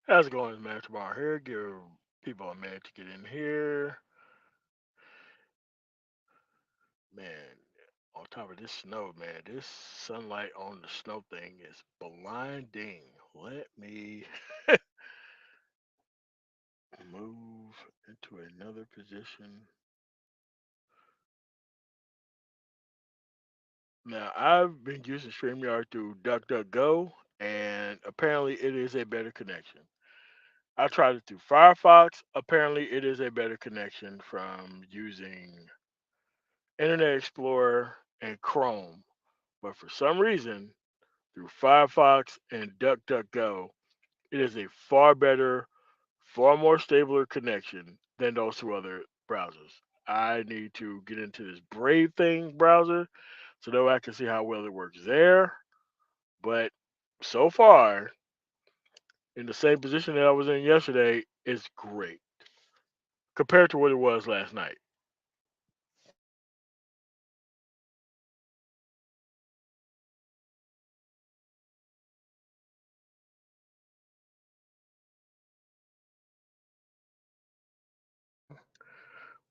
How's it going, man? Tomorrow here. Give people a minute to get in here. Man, on top of this snow, man, this sunlight on the snow thing is blinding. Let me move into another position. Now, I've been using StreamYard through DuckDuckGo, and apparently it is a better connection. I tried it through Firefox. Apparently, it is a better connection from using Internet Explorer and Chrome. But for some reason, through Firefox and DuckDuckGo, it is a far better, far more stabler connection than those two other browsers. I need to get into this Brave thing browser so that way I can see how well it works there. But so far, in the same position that I was in yesterday, it's great compared to what it was last night.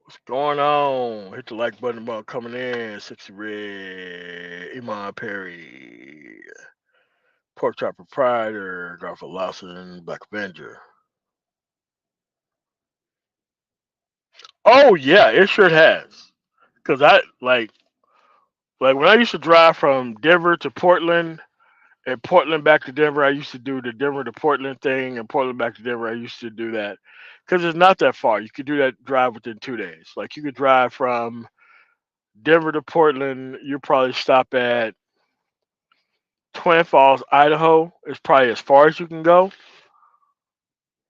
What's going on? Hit the like button about coming in. Sexy Red, Iman Perry, Pork Chop Proprietor, Garfield Lawson, Black Avenger. Oh yeah, it sure has. Cause I like when I used to drive from Denver to Portland and Portland back to Denver. I used to do the Denver to Portland thing, and Portland back to Denver. I used to do that because it's not that far. You could do that drive within 2 days. Like you could drive from Denver to Portland. You probably stop at Twin Falls, Idaho. Is probably as far as you can go.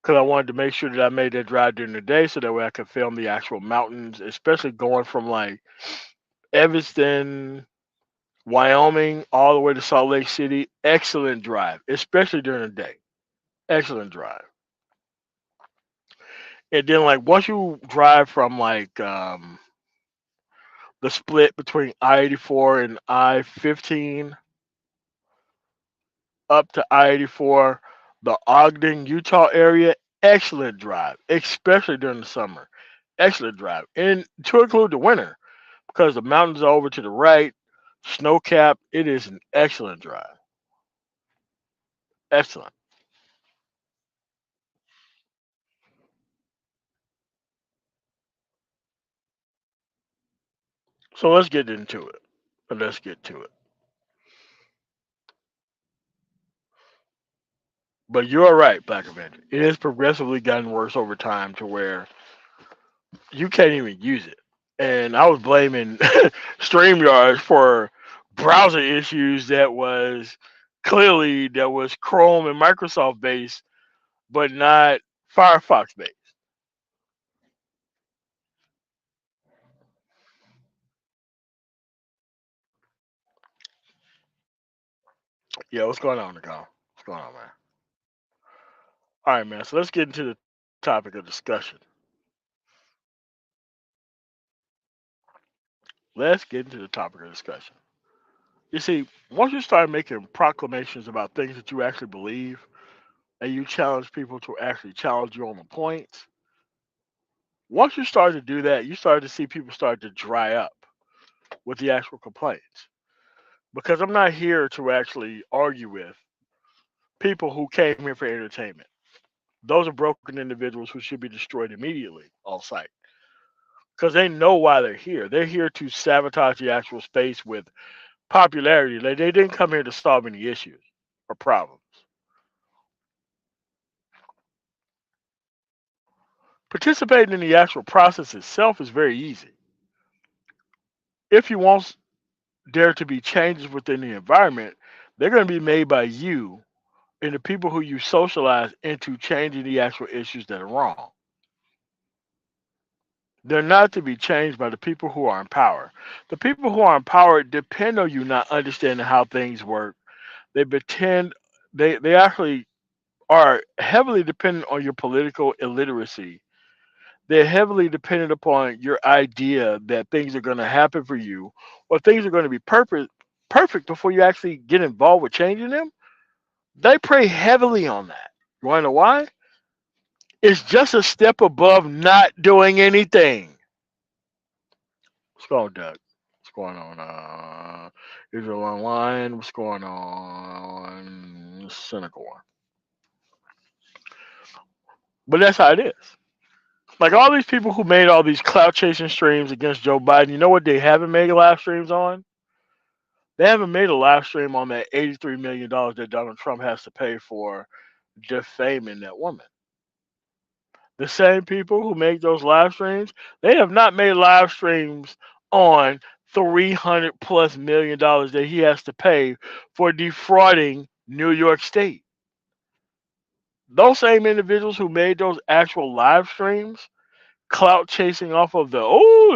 Because I wanted to make sure that I made that drive during the day, so that way I could film the actual mountains, especially going from like Evanston, Wyoming, all the way to Salt Lake City. Excellent drive, especially during the day. Excellent drive. And then like once you drive from like the split between I-84 and I-15 up to I-84, the Ogden, Utah area, excellent drive, especially during the summer. Excellent drive, and to include the winter because the mountains are over to the right, snow cap. It is an excellent drive. Excellent. So let's get into it. Let's get to it. But you're right, Black Avenger. It has progressively gotten worse over time to where you can't even use it. And I was blaming StreamYard for browser issues that was clearly that was Chrome and Microsoft based, but not Firefox based. Yeah, what's going on, Nicole? What's going on, man? All right, man. So let's get into the topic of discussion. Let's get into the topic of discussion. You see, once you start making proclamations about things that you actually believe, and you challenge people to actually challenge you on the points, once you start to do that, you start to see people start to dry up with the actual complaints. Because I'm not here to actually argue with people who came here for entertainment. Those are broken individuals who should be destroyed immediately on site. Because they know why they're here. They're here to sabotage the actual space with popularity. They didn't come here to solve any issues or problems. Participating in the actual process itself is very easy. If you want there to be changes within the environment, they're going to be made by you and the people who you socialize into changing the actual issues that are wrong. They're not to be changed by the people who are in power. The people who are in power depend on you not understanding how things work. They pretend they actually are heavily dependent on your political illiteracy. They're heavily dependent upon your idea that things are going to happen for you or things are going to be perfect before you actually get involved with changing them. They prey heavily on that. You want to know why? It's just a step above not doing anything. What's going on, Doug? What's going on? Israel Online. What's going on? Cynical one. But that's how it is. Like all these people who made all these clout chasing streams against Joe Biden, you know what they haven't made live streams on? They haven't made a live stream on that $83 million that Donald Trump has to pay for defaming that woman. The same people who make those live streams, they have not made live streams on $300+ million that he has to pay for defrauding New York State. Those same individuals who made those actual live streams, clout chasing off of the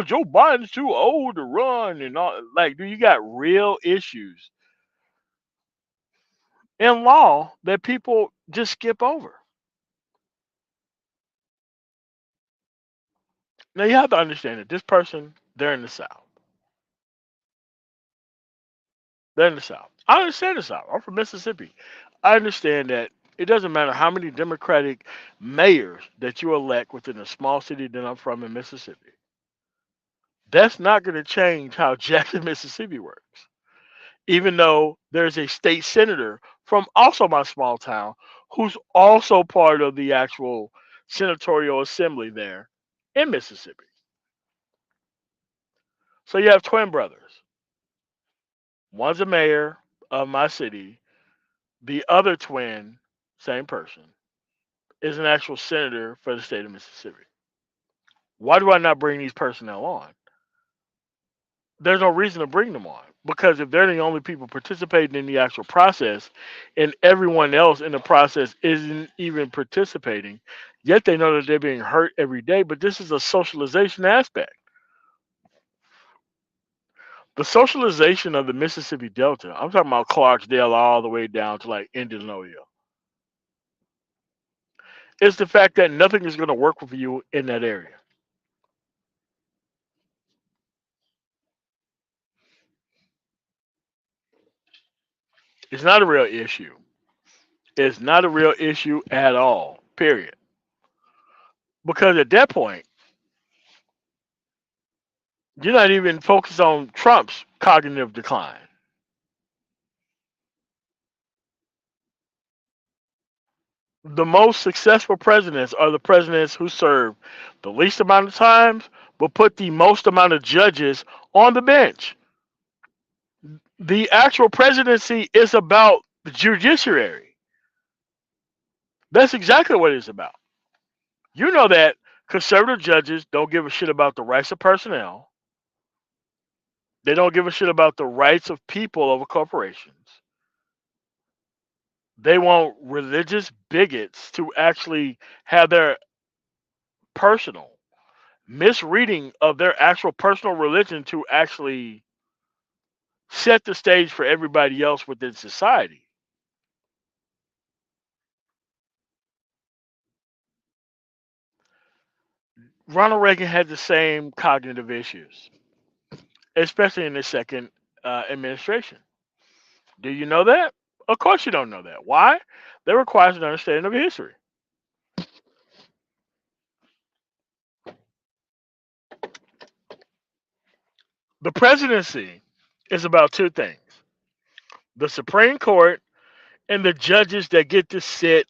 Joe Biden's too old to run and all, like, dude, you got real issues in law that people just skip over. Now you have to understand that this person, they're in the South. They're in the South. I understand the South. I'm from Mississippi. I understand that it doesn't matter how many Democratic mayors that you elect within a small city that I'm from in Mississippi. That's not going to change how Jackson, Mississippi works. Even though there's a state senator from also my small town who's also part of the actual senatorial assembly there in Mississippi. So you have twin brothers. One's a mayor of my city. The other twin, same person, is an actual senator for the state of Mississippi. Why do I not bring these personnel on? There's no reason to bring them on because if they're the only people participating in the actual process and everyone else in the process isn't even participating, yet they know that they're being hurt every day. But this is a socialization aspect. The socialization of the Mississippi Delta, I'm talking about Clarksdale all the way down to like Indianola, is the fact that nothing is going to work for you in that area. It's not a real issue. It's not a real issue at all, period. Because at that point, you're not even focused on Trump's cognitive decline. The most successful presidents are the presidents who serve the least amount of times but put the most amount of judges on the bench. The actual presidency is about the judiciary. That's exactly what it's about. You know that conservative judges don't give a shit about the rights of personnel. They don't give a shit about the rights of people over corporations. They want religious bigots to actually have their personal misreading of their actual personal religion to actually set the stage for everybody else within society. Ronald Reagan had the same cognitive issues, especially in his second administration. Do you know that? Of course you don't know that. Why? That requires an understanding of history. The presidency is about two things: the Supreme Court and the judges that get to sit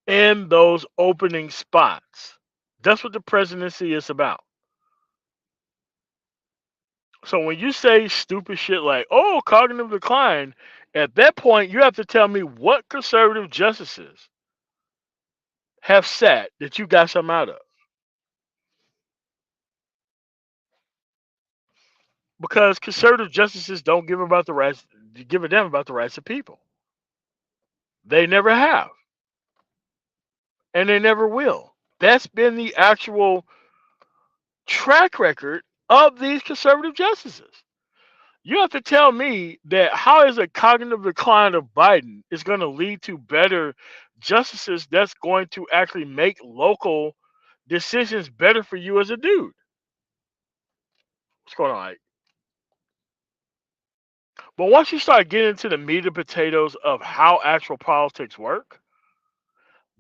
in those opening spots. That's what the presidency is about. So when you say stupid shit like, oh, cognitive decline, at that point, you have to tell me what conservative justices have sat that you got some out of. Because conservative justices don't give a damn about the rights of people. They never have, and they never will. That's been the actual track record of these conservative justices. You have to tell me that how is a cognitive decline of Biden is going to lead to better justices that's going to actually make local decisions better for you as a dude. What's going on, Ike? But once you start getting into the meat and potatoes of how actual politics work,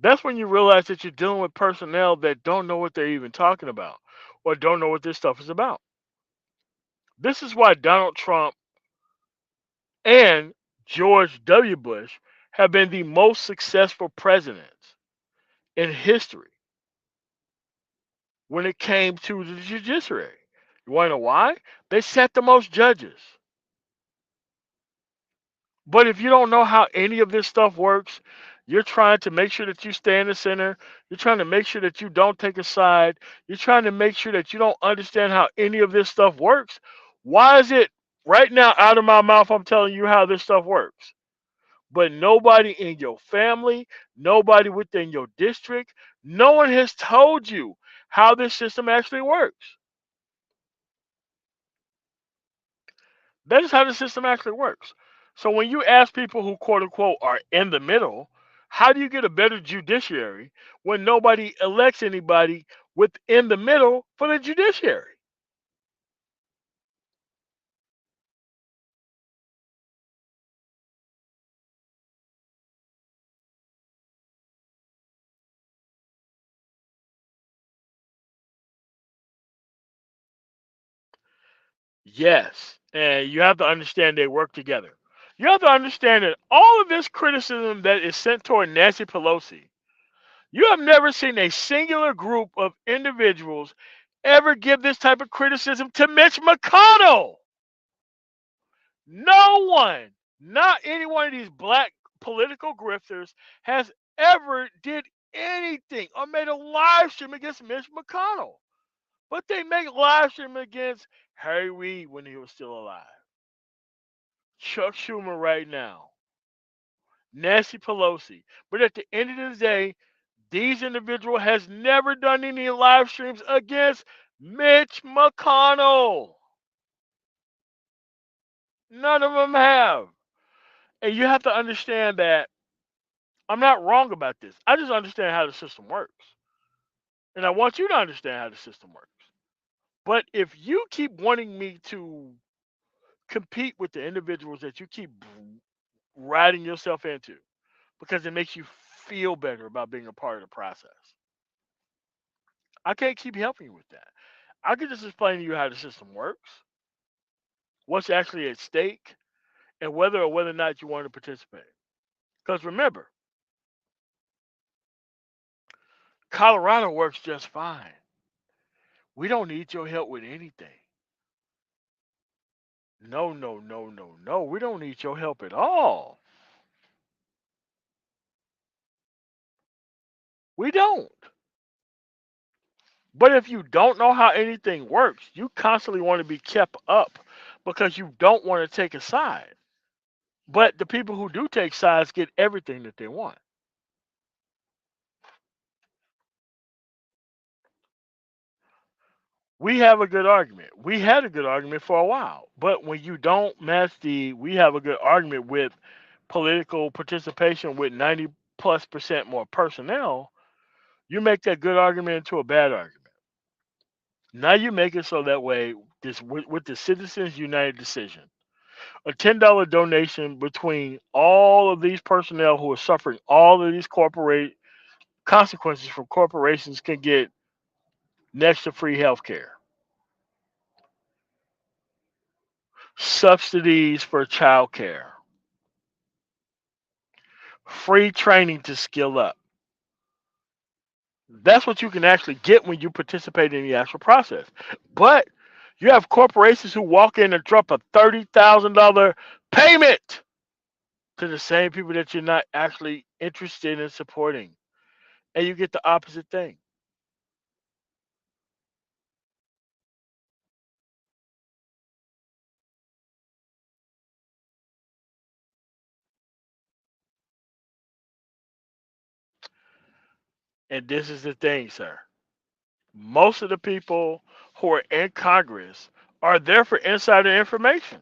That's when you realize that you're dealing with personnel that don't know what they're even talking about or don't know what this stuff is about. This is why Donald Trump and George W. Bush have been the most successful presidents in history when it came to the judiciary. You want to know why? They set the most judges. But if you don't know how any of this stuff works, you're trying to make sure that you stay in the center. You're trying to make sure that you don't take a side. You're trying to make sure that you don't understand how any of this stuff works. Why is it right now out of my mouth? I'm telling you how this stuff works. But nobody in your family, nobody within your district, no one has told you how this system actually works. That is how the system actually works. So when you ask people who quote unquote are in the middle, how do you get a better judiciary when nobody elects anybody within the middle for the judiciary? Yes. And you have to understand they work together. You have to understand that all of this criticism that is sent toward Nancy Pelosi, you have never seen a singular group of individuals ever give this type of criticism to Mitch McConnell. No one, not any one of these black political grifters, has ever did anything or made a live stream against Mitch McConnell. But they make live stream against Harry Reid when he was still alive, Chuck Schumer right now, Nancy Pelosi. But at the end of the day, these individuals has never done any live streams against Mitch McConnell. None of them have. And you have to understand that I'm not wrong about this. I just understand how the system works. And I want you to understand how the system works. But if you keep wanting me to compete with the individuals that you keep riding yourself into because it makes you feel better about being a part of the process, I can't keep helping you with that. I can just explain to you how the system works, what's actually at stake, and whether or not you want to participate. Because remember, Colorado works just fine. We don't need your help with anything. No, no, no, no, no. We don't need your help at all. We don't. But if you don't know how anything works, you constantly want to be kept up because you don't want to take a side. But the people who do take sides get everything that they want. We have a good argument. We had a good argument for a while. But when you don't match the we have a good argument with political participation with 90 plus percent more personnel, you make that good argument into a bad argument. Now you make it so that way this with the Citizens United decision, a $10 donation between all of these personnel who are suffering all of these corporate consequences from corporations can get next to free health care, subsidies for child care, free training to skill up. That's what you can actually get when you participate in the actual process. But you have corporations who walk in and drop a $30,000 payment to the same people that you're not actually interested in supporting. And you get the opposite thing. And this is the thing, sir. Most of the people who are in Congress are there for insider information.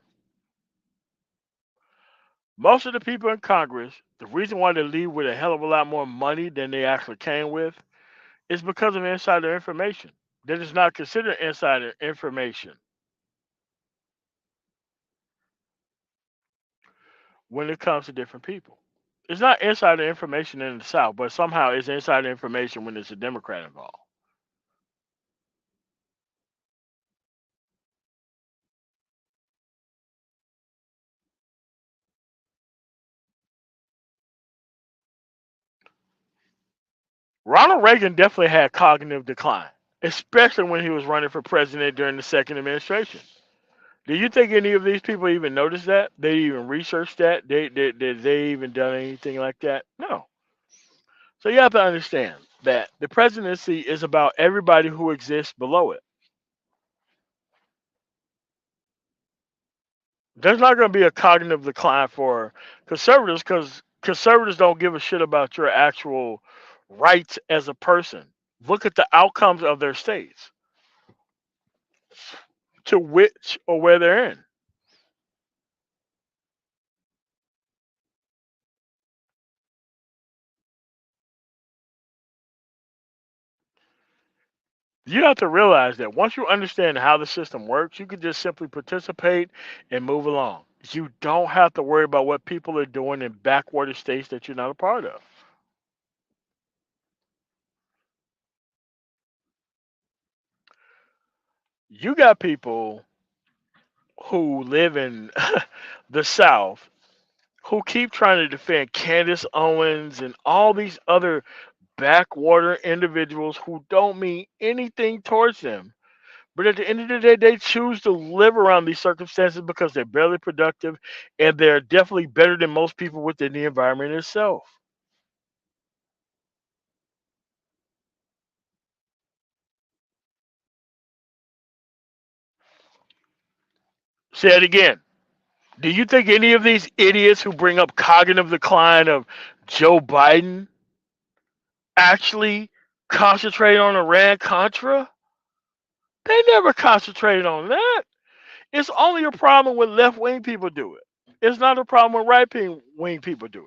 Most of the people in Congress, the reason why they leave with a hell of a lot more money than they actually came with is because of insider information. That is not considered insider information when it comes to different people. It's not insider information in the South, but somehow it's insider information when there's a Democrat involved. Ronald Reagan definitely had cognitive decline, especially when he was running for president during the second administration. Do you think any of these people even noticed that? They even researched that? Did they even done anything like that? No. So you have to understand that the presidency is about everybody who exists below it. There's not going to be a cognitive decline for conservatives because conservatives don't give a shit about your actual rights as a person. Look at the outcomes of their states to which or where they're in. You have to realize that once you understand how the system works, you can just simply participate and move along. You don't have to worry about what people are doing in backwater states that you're not a part of. You got people who live in the South who keep trying to defend Candace Owens and all these other backwater individuals who don't mean anything towards them. But at the end of the day, they choose to live around these circumstances because they're barely productive and they're definitely better than most people within the environment itself. Say it again. Do you think any of these idiots who bring up cognitive decline of Joe Biden actually concentrate on Iran Contra? They never concentrated on that. It's only a problem when left wing people do it. It's not a problem when right wing people do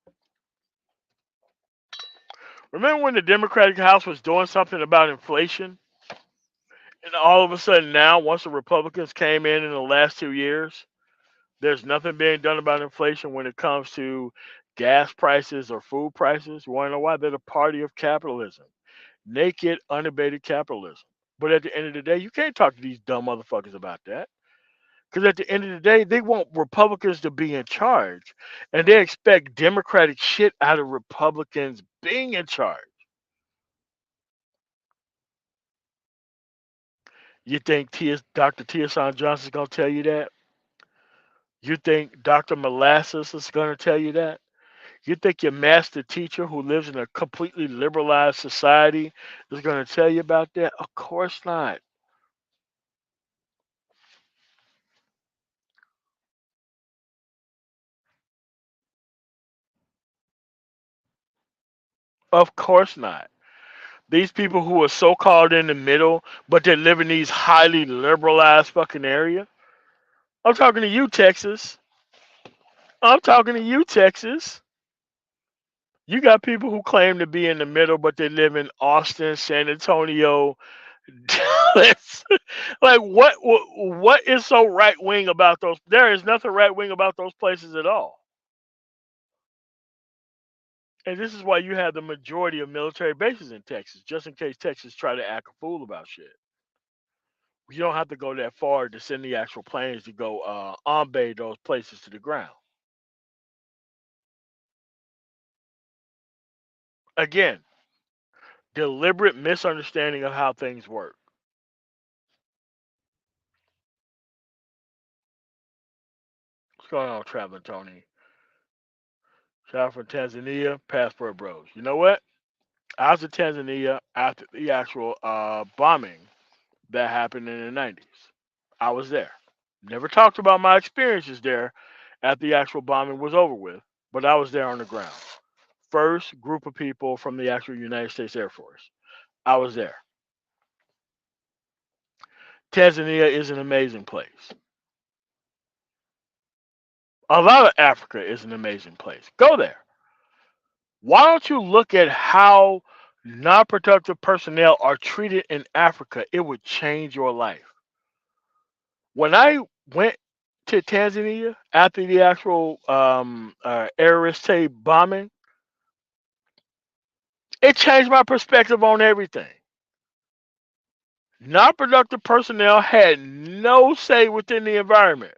it. Remember when the Democratic House was doing something about inflation? And all of a sudden now, once the Republicans came in the last 2 years, there's nothing being done about inflation when it comes to gas prices or food prices. You want to know why? They're the party of capitalism. Naked, unabated capitalism. But at the end of the day, you can't talk to these dumb motherfuckers about that. Because at the end of the day, they want Republicans to be in charge. And they expect Democratic shit out of Republicans being in charge. You think Dr. Tiosan Johnson's going to tell you that? You think Dr. Molasses is going to tell you that? You think your master teacher who lives in a completely liberalized society is going to tell you about that? Of course not. Of course not. These people who are so called in the middle, but they live in these highly liberalized fucking areas. I'm talking to you, Texas. I'm talking to you, Texas. You got people who claim to be in the middle, but they live in Austin, San Antonio, Dallas. Like what is so right wing about those? There is nothing right wing about those places at all. And this is why you have the majority of military bases in Texas, just in case Texas try to act a fool about shit. You don't have to go that far to send the actual planes to go embay those places to the ground. Again, deliberate misunderstanding of how things work. What's going on, traveling Tony? Shout out from Tanzania, Passport Bros. You know what? I was in Tanzania after the actual bombing that happened in the 90s. I was there. Never talked about my experiences there after the actual bombing was over with, but I was there on the ground. First group of people from the actual United States Air Force. I was there. Tanzania is an amazing place. A lot of Africa is an amazing place. Go there. Why don't you look at how non productive personnel are treated in Africa? It would change your life. When I went to to Tanzania after the actual Air bombing, it changed my perspective on everything. Non productive personnel had no say within the environment.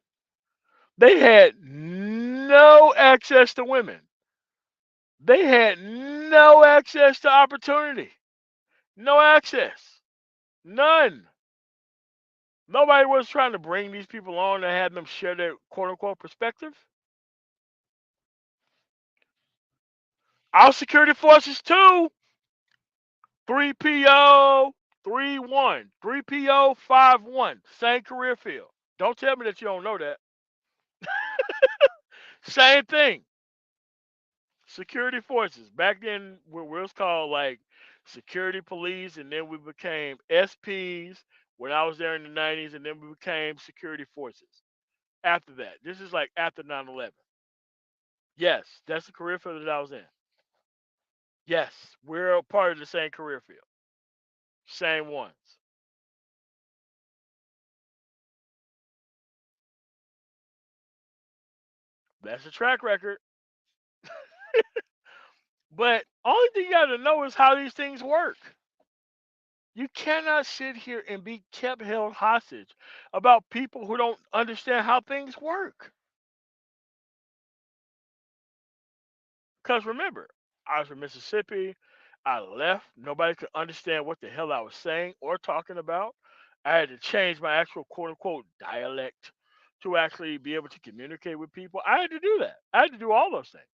They had no access to women. They had no access to opportunity. No access. None. Nobody was trying to bring these people on and have them share their quote unquote perspective. Our security forces too. 3PO 3-1. 3PO 5-1. Same career field. Don't tell me that you don't know that. Same thing. Security forces. Back then, where it was called like security police, and then we became SPs when I was there in the 90s, and then we became security forces after that. This is like after 9/11. Yes, that's the career field that I was in. Yes, we're a part of the same career field. Same ones. That's the track record. But only thing you got to know is how these things work. You cannot sit here and be kept held hostage about people who don't understand how things work. Because remember, I was from Mississippi. I left. Nobody could understand what the hell I was saying or talking about. I had to change my actual quote unquote dialect to actually be able to communicate with people. I had to do that. I had to do all those things.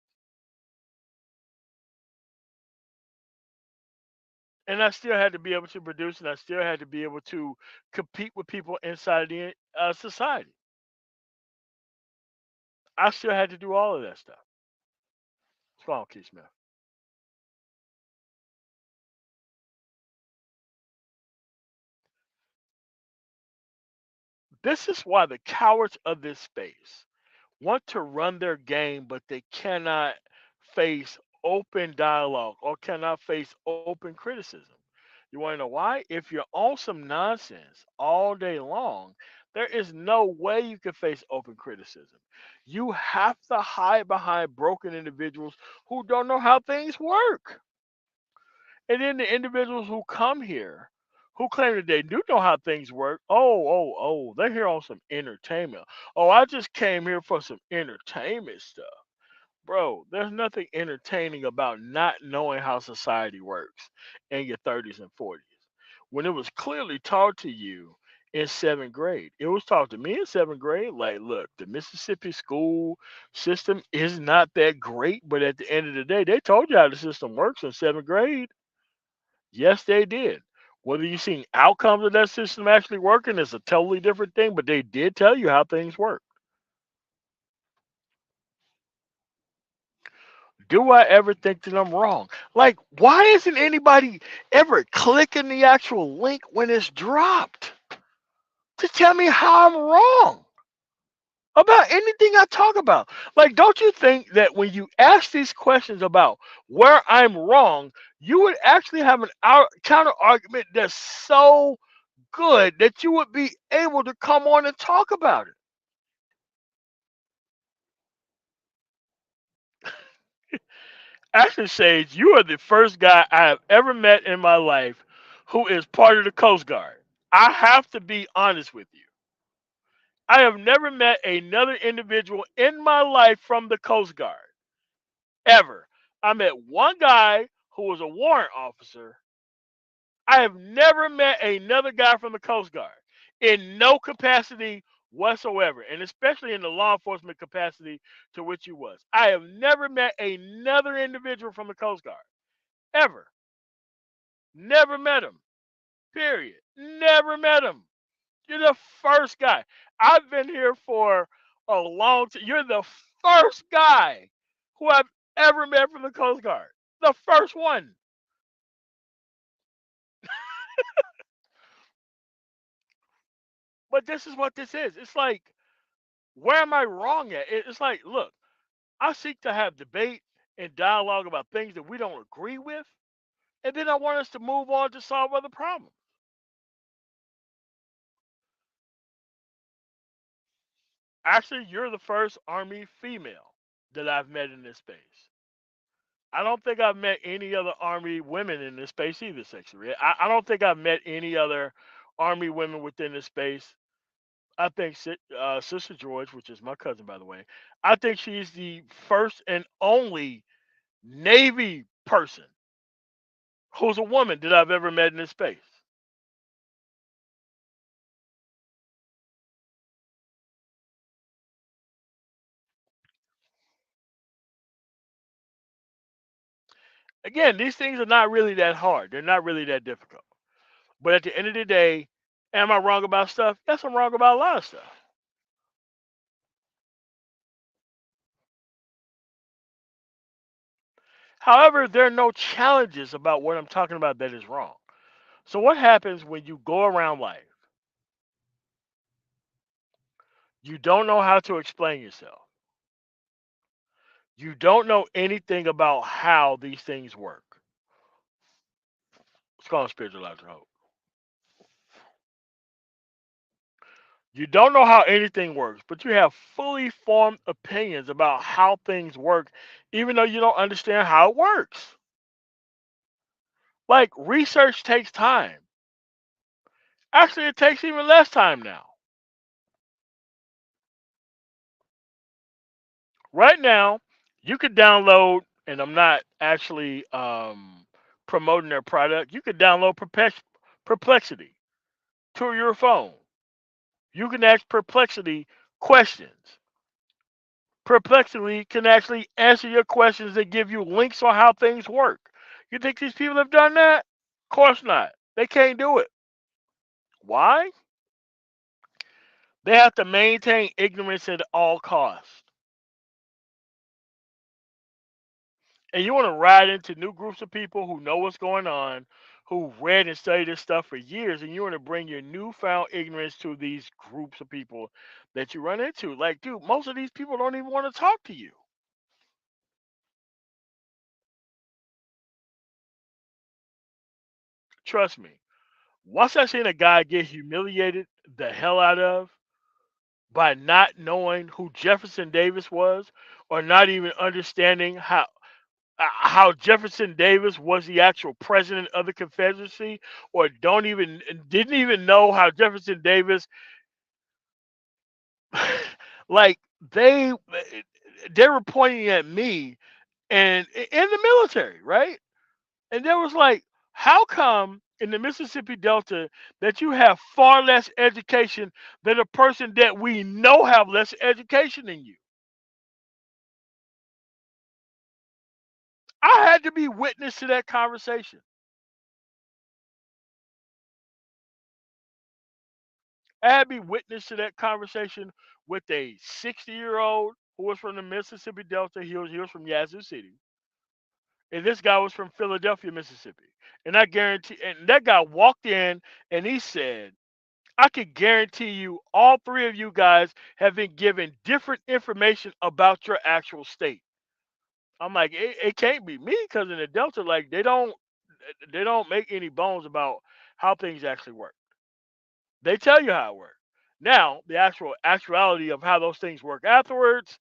And I still had to be able to produce, and I still had to be able to compete with people inside the society. I still had to do all of that stuff. What's going on, Keith Smith? This is why the cowards of this space want to run their game, but they cannot face open dialogue or cannot face open criticism. You want to know why? If you're on some nonsense all day long, there is no way you can face open criticism. You have to hide behind broken individuals who don't know how things work. And then the individuals who come here who claim that they do know how things work, they're here on some entertainment. Oh, I just came here for some entertainment stuff. Bro, there's nothing entertaining about not knowing how society works in your 30s and 40s. When it was clearly taught to you in seventh grade, it was taught to me in seventh grade. Like, look, the Mississippi school system is not that great, but at the end of the day, they told you how the system works in seventh grade. Yes, they did. Whether you seen outcomes of that system actually working is a totally different thing, but they did tell you how things work. Do I ever think that I'm wrong? Like, why isn't anybody ever clicking the actual link when it's dropped to tell me how I'm wrong about anything I talk about? Like, don't you think that when you ask these questions about where I'm wrong, you would actually have an counter argument that's so good that you would be able to come on and talk about it? Actually, Sage, you are the first guy I have ever met in my life who is part of the Coast Guard. I have to be honest with you. I have never met another individual in my life from the Coast Guard. Ever. I met one guy who was a warrant officer. I have never met another guy from the Coast Guard in no capacity whatsoever, and especially in the law enforcement capacity to which you was. I have never met another individual from the Coast Guard. Ever. Never met him. Period. Never met him. You're the first guy. I've been here for a long time. You're the first guy who I've ever met from the Coast Guard. The first one. But this is what this is. It's like, where am I wrong at? It's like, look, I seek to have debate and dialogue about things that we don't agree with, and then I want us to move on to solve other problems. Actually, you're the first Army female that I've met in this space. I don't think I've met any other Army women in this space either, sexually. I don't think I've met any other Army women within this space. I think Sister George, which is my cousin, by the way, I think she's the first and only Navy person who's a woman that I've ever met in this space. Again, these things are not really that hard. They're not really that difficult. But at the end of the day, am I wrong about stuff? Yes, I'm wrong about a lot of stuff. However, there are no challenges about what I'm talking about that is wrong. So, what happens when you go around life? You don't know how to explain yourself. You don't know anything about how these things work. It's called spiritualized hope. You don't know how anything works, but you have fully formed opinions about how things work, even though you don't understand how it works. Like, research takes time. Actually, it takes even less time now. Right now, you could download, and I'm not actually promoting their product, you could download Perplexity to your phone. You can ask Perplexity questions. Perplexity can actually answer your questions and give you links on how things work. You think these people have done that? Of course not. They can't do it. Why? They have to maintain ignorance at all costs. And you want to ride into new groups of people who know what's going on, who read and studied this stuff for years, and you want to bring your newfound ignorance to these groups of people that you run into. Like, dude, most of these people don't even want to talk to you. Trust me. Once I seen a guy get humiliated the hell out of by not knowing who Jefferson Davis was, or not even understanding how Jefferson Davis was the actual president of the Confederacy, or don't even didn't even know how Jefferson Davis, like, they they were pointing at me and in the military, right? And there was like, how come in the Mississippi Delta that you have far less education than a person that we know have less education than you? I had to be witness to that conversation. I had to be witness to that conversation with a 60-year-old who was from the Mississippi Delta. He was from Yazoo City. And this guy was from Philadelphia, Mississippi. And I guarantee, and that guy walked in and he said, I can guarantee you all three of you guys have been given different information about your actual state. I'm like, it can't be me, because in the Delta, like, they don't make any bones about how things actually work. They tell you how it works. Now, the actual actuality of how those things work afterwards,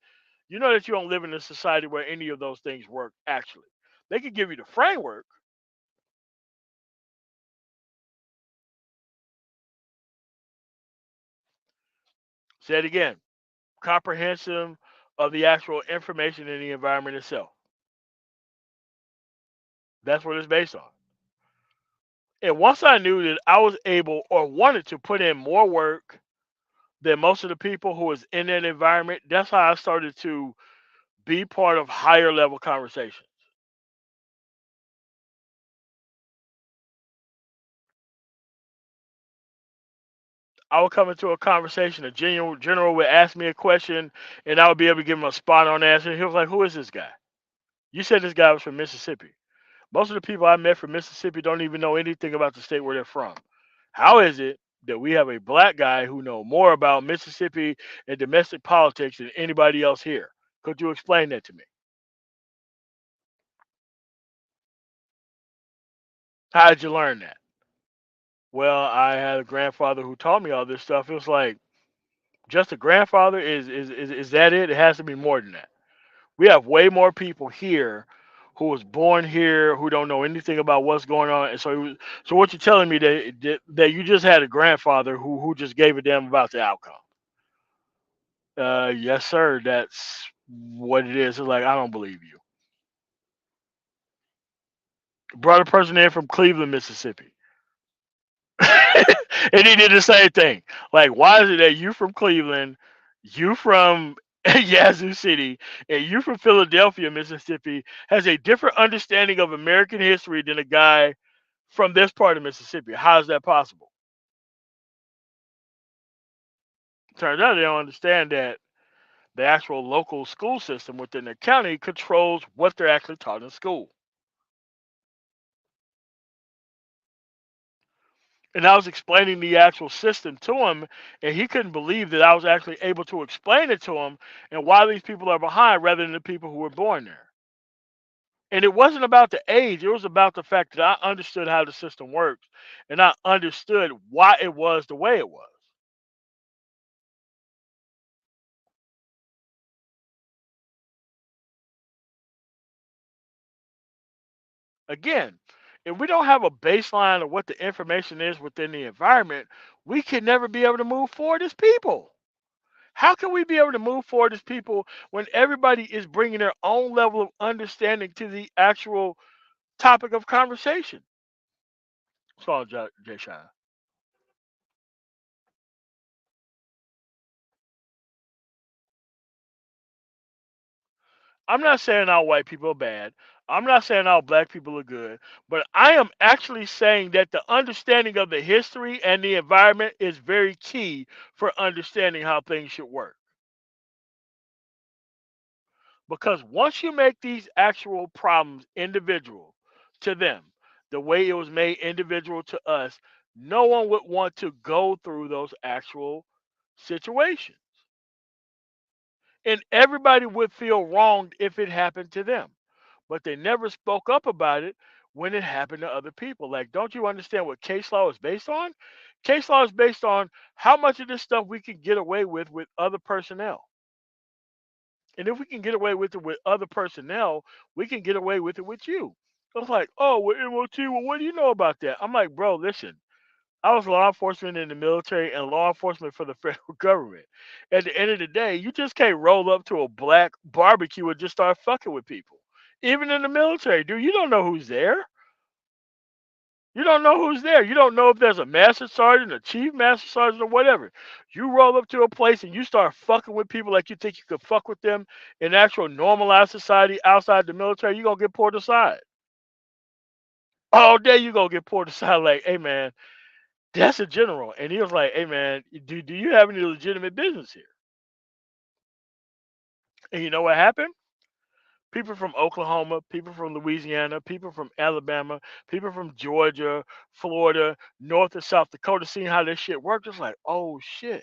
you know that you don't live in a society where any of those things work actually. They can give you the framework. Say it again. Comprehensive of the actual information in the environment itself. That's what it's based on. And once I knew that I was able or wanted to put in more work than most of the people who was in that environment, that's how I started to be part of higher level conversations. I would come into a conversation, a general would ask me a question, and I would be able to give him a spot on answer. He was like, "Who is this guy? You said this guy was from Mississippi." Most of the people I met from Mississippi don't even know anything about the state where they're from. How is it that we have a black guy who know more about Mississippi and domestic politics than anybody else here? Could you explain that to me? How did you learn that? Well, I had a grandfather who taught me all this stuff. It was like, Just a grandfather is that it? It has to be more than that. We have way more people here who was born here who don't know anything about what's going on. And so what you're telling me that you just had a grandfather who just gave a damn about the outcome. Yes, sir. That's what it is. It's like I don't believe you. Brought a person in from Cleveland, Mississippi. And he did the same thing. Like, why is it that you from Cleveland, you from Yazoo City, and you from Philadelphia, Mississippi, has a different understanding of American history than a guy from this part of Mississippi? How is that possible? Turns out they don't understand that the actual local school system within the county controls what they're actually taught in school. And I was explaining the actual system to him, and he couldn't believe that I was actually able to explain it to him and why these people are behind rather than the people who were born there. And it wasn't about the age, it was about the fact that I understood how the system works and I understood why it was the way it was. Again, if we don't have a baseline of what the information is within the environment, we can never be able to move forward as people. How can we be able to move forward as people when everybody is bringing their own level of understanding to the actual topic of conversation? So, Jay Shine. I'm not saying all white people are bad. I'm not saying all black people are good. But I am actually saying that the understanding of the history and the environment is very key for understanding how things should work. Because once you make these actual problems individual to them, the way it was made individual to us, no one would want to go through those actual situations. And everybody would feel wronged if it happened to them. But they never spoke up about it when it happened to other people. Like, don't you understand what case law is based on? Case law is based on how much of this stuff we can get away with other personnel. And if we can get away with it with other personnel, we can get away with it with you. So it's like, oh, well, MOT, well, what do you know about that? I'm like, bro, listen, I was law enforcement in the military and law enforcement for the federal government. At the end of the day, you just can't roll up to a black barbecue and just start fucking with people. Even in the military, dude, you don't know who's there. You don't know who's there. You don't know if there's a master sergeant, a chief master sergeant, or whatever. You roll up to a place and you start fucking with people like you think you could fuck with them in actual normalized society outside the military, you're gonna get pulled aside. All day you gonna get pulled aside like, hey man, that's a general. And he was like, hey man, do you have any legitimate business here? And you know what happened? People from Oklahoma, people from Louisiana, people from Alabama, people from Georgia, Florida, North and South Dakota, seeing how this shit worked, it's like, oh shit.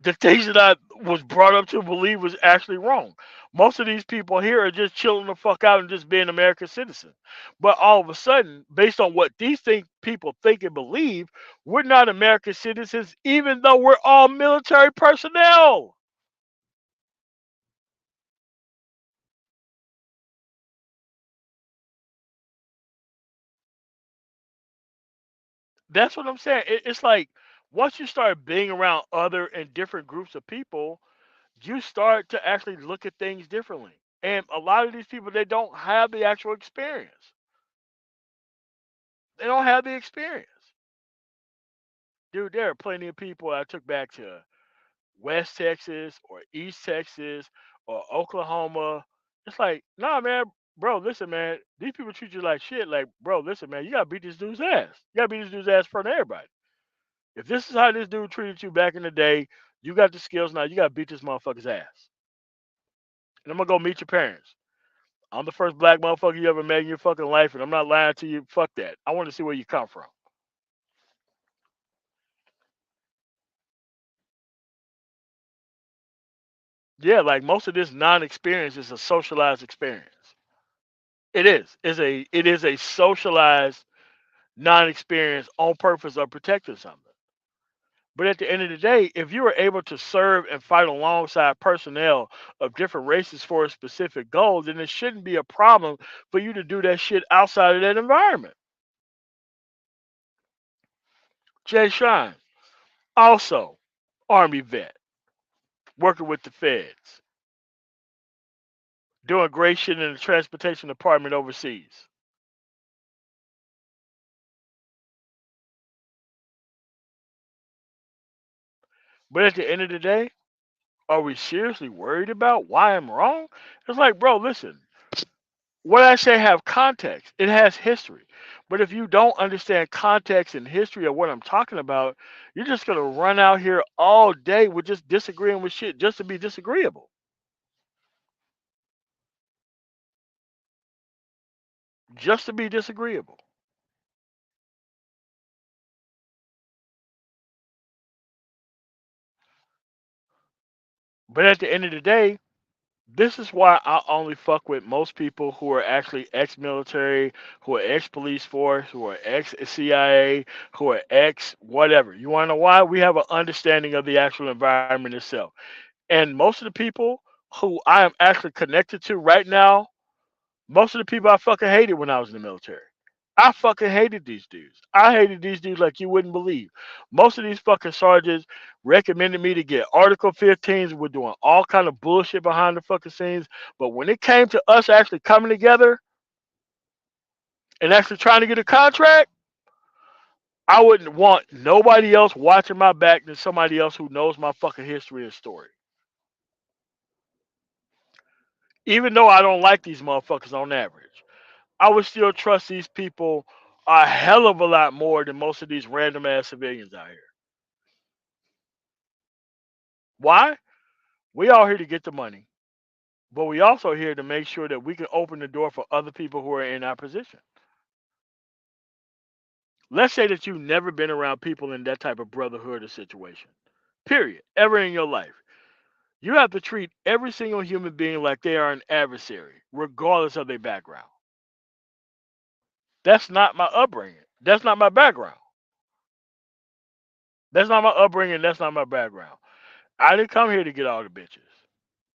The things that I was brought up to believe was actually wrong. Most of these people here are just chilling the fuck out and just being American citizens. But all of a sudden, based on what these people think and believe, we're not American citizens, even though we're all military personnel. That's what I'm saying. It's like once you start being around other and different groups of people, you start to actually look at things differently. And a lot of these people, they don't have the actual experience. They don't have the experience. Dude, there are plenty of people I took back to West Texas or East Texas or Oklahoma. It's like, nah, man, bro, listen, man, these people treat you like shit. Like, bro, listen, man, you gotta beat this dude's ass. You gotta beat this dude's ass in front of everybody. If this is how this dude treated you back in the day, you got the skills now. You got to beat this motherfucker's ass. And I'm gonna go meet your parents. I'm the first black motherfucker you ever met in your fucking life, and I'm not lying to you. Fuck that. I want to see where you come from. Yeah, like most of this non-experience is a socialized experience. It is. It is a socialized non-experience on purpose of protecting something. But at the end of the day, if you are able to serve and fight alongside personnel of different races for a specific goal, then it shouldn't be a problem for you to do that shit outside of that environment. Jay Sean, also Army vet, working with the feds, doing great shit in the transportation department overseas. But at the end of the day, are we seriously worried about why I'm wrong? It's like, bro, listen, what I say have context. It has history. But if you don't understand context and history of what I'm talking about, you're just gonna run out here all day with just disagreeing with shit just to be disagreeable. Just to be disagreeable. But at the end of the day, this is why I only fuck with most people who are actually ex-military, who are ex-police force, who are ex-CIA, who are ex whatever. You want to know why? We have an understanding of the actual environment itself. And most of the people who I am actually connected to right now, most of the people I fucking hated when I was in the military. I fucking hated these dudes. I hated these dudes like you wouldn't believe. Most of these fucking sergeants recommended me to get Article 15s. We're doing all kind of bullshit behind the fucking scenes. But when it came to us actually coming together and actually trying to get a contract, I wouldn't want nobody else watching my back than somebody else who knows my fucking history and story. Even though I don't like these motherfuckers on average, I would still trust these people a hell of a lot more than most of these random ass civilians out here. Why? We all here to get the money, but we also here to make sure that we can open the door for other people who are in our position. Let's say that you've never been around people in that type of brotherhood or situation. Period. Ever in your life. You have to treat every single human being like they are an adversary, regardless of their background. That's not my upbringing. That's not my background. That's not my upbringing. That's not my background. I didn't come here to get all the bitches.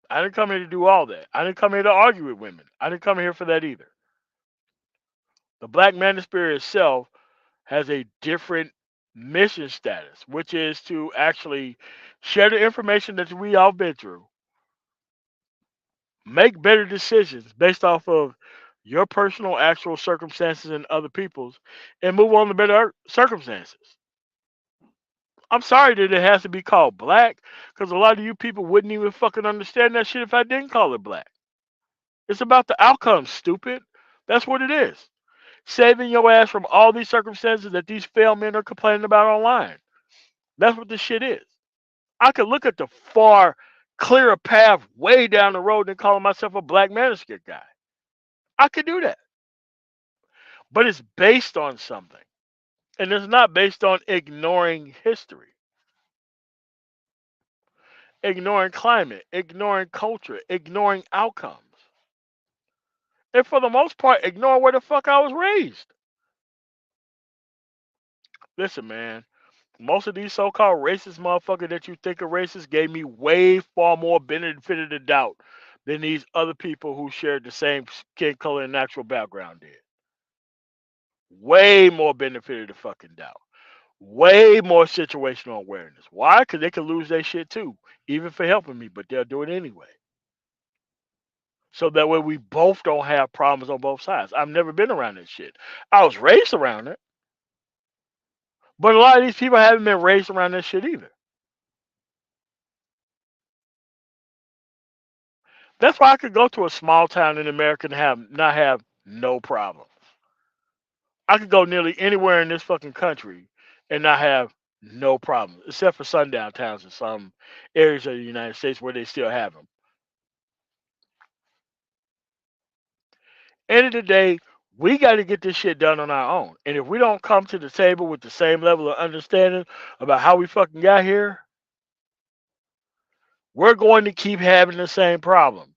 I didn't come here to do all that. I didn't come here to argue with women. I didn't come here for that either. The Black Manosphere itself has a different mission status, which is to actually share the information that we all been through, make better decisions based off of your personal actual circumstances and other people's, and move on to better circumstances. I'm sorry that it has to be called black, because a lot of you people wouldn't even fucking understand that shit if I didn't call it black. It's about the outcome, stupid. That's what it is. Saving your ass from all these circumstances that these failed men are complaining about online. That's what this shit is. I could look at the far clearer path way down the road than calling myself a black manuscript guy. I could do that. But it's based on something. And it's not based on ignoring history, ignoring climate, ignoring culture, ignoring outcomes. And for the most part, ignore where the fuck I was raised. Listen, man, most of these so-called racist motherfuckers that you think are racist gave me way far more benefit of the doubt than these other people who shared the same skin color and natural background did. Way more benefit of the fucking doubt. Way more situational awareness. Why? Because they could lose their shit too, even for helping me, but they'll do it anyway. So that way we both don't have problems on both sides. I've never been around this shit. I was raised around it, but a lot of these people haven't been raised around this shit either. That's why I could go to a small town in America and not have no problems. I could go nearly anywhere in this fucking country and not have no problems, except for sundown towns in some areas of the United States where they still have them. End of the day, we got to get this shit done on our own. And if we don't come to the table with the same level of understanding about how we fucking got here, we're going to keep having the same problem.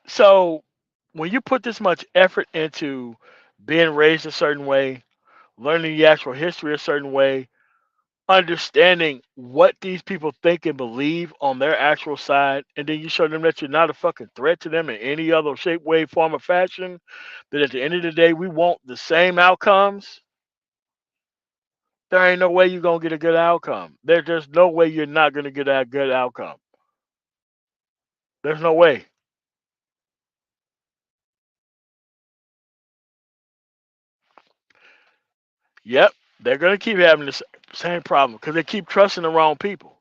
So when you put this much effort into being raised a certain way, learning the actual history a certain way, understanding what these people think and believe on their actual side, and then you show them that you're not a fucking threat to them in any other shape, way, form, or fashion, that at the end of the day we want the same outcomes, there ain't no way you're gonna get a good outcome. There's just no way you're not gonna get a good outcome. There's no way. Yep, they're gonna keep having the same problem because they keep trusting the wrong people.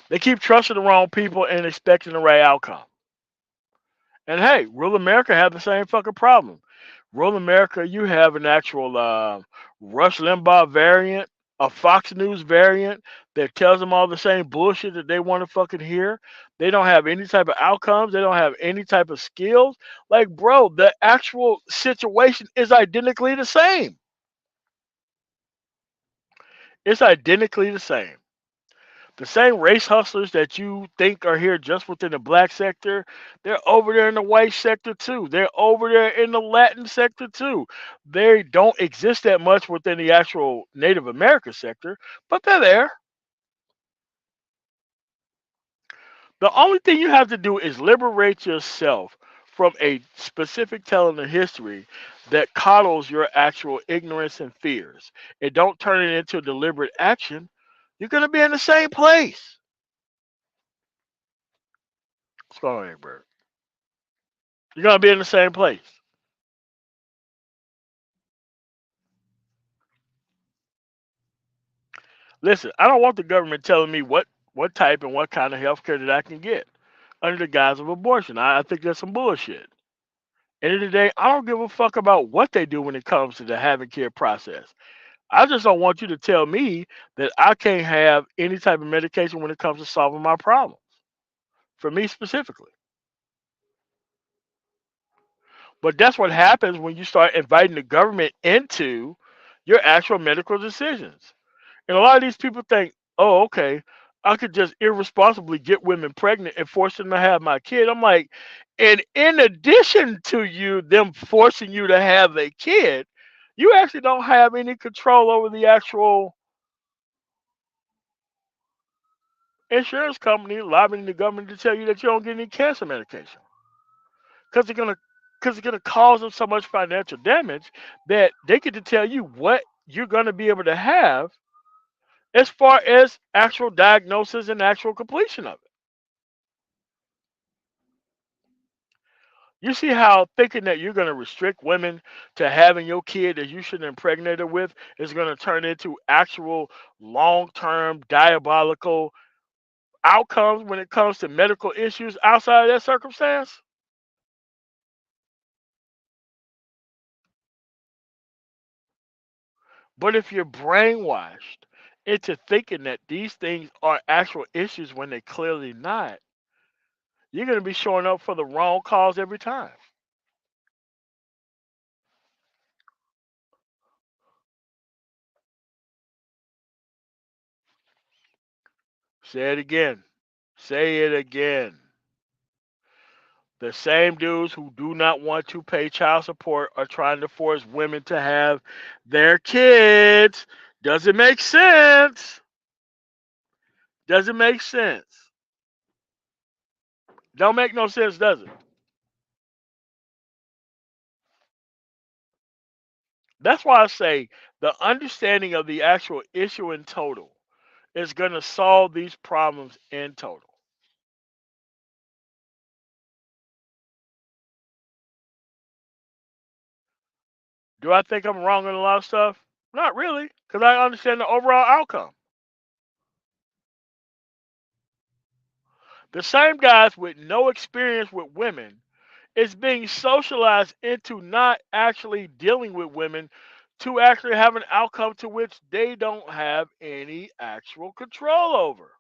They keep trusting the wrong people and expecting the right outcome. And hey, rural America have the same fucking problem. Rural America, you have an actual Rush Limbaugh variant, a Fox News variant that tells them all the same bullshit that they want to fucking hear. They don't have any type of outcomes. They don't have any type of skills. Like, bro, the actual situation is identically the same. It's identically the same. The same race hustlers that you think are here just within the black sector, they're over there in the white sector too. They're over there in the Latin sector too. They don't exist that much within the actual Native American sector, but they're there. The only thing you have to do is liberate yourself from a specific telling of history that coddles your actual ignorance and fears. And don't turn it into deliberate action. You're going to be in the same place. What's going on, Bert? You're going to be in the same place. Listen, I don't want the government telling me what type and what kind of health care that I can get under the guise of abortion. I think that's some bullshit. End of the day, I don't give a fuck about what they do when it comes to the having care process. I just don't want you to tell me that I can't have any type of medication when it comes to solving my problem. For me specifically. But that's what happens when you start inviting the government into your actual medical decisions. And a lot of these people think, oh, okay, I could just irresponsibly get women pregnant and force them to have my kid. I'm like, and in addition to you, them forcing you to have a kid, you actually don't have any control over the actual insurance company lobbying the government to tell you that you don't get any cancer medication. Because it's gonna cause them so much financial damage that they get to tell you what you're gonna be able to have as far as actual diagnosis and actual completion of it. You see how thinking that you're going to restrict women to having your kid that you should impregnate her with is going to turn into actual long term diabolical outcomes when it comes to medical issues outside of that circumstance? But if you're brainwashed into thinking that these things are actual issues when they're clearly not, you're going to be showing up for the wrong cause every time. Say it again. Say it again. The same dudes who do not want to pay child support are trying to force women to have their kids. Does it make sense? Does it make sense? Don't make no sense, does it? That's why I say the understanding of the actual issue in total is going to solve these problems in total. Do I think I'm wrong on a lot of stuff? Not really, because I understand the overall outcome. The same guys with no experience with women is being socialized into not actually dealing with women to actually have an outcome to which they don't have any actual control over.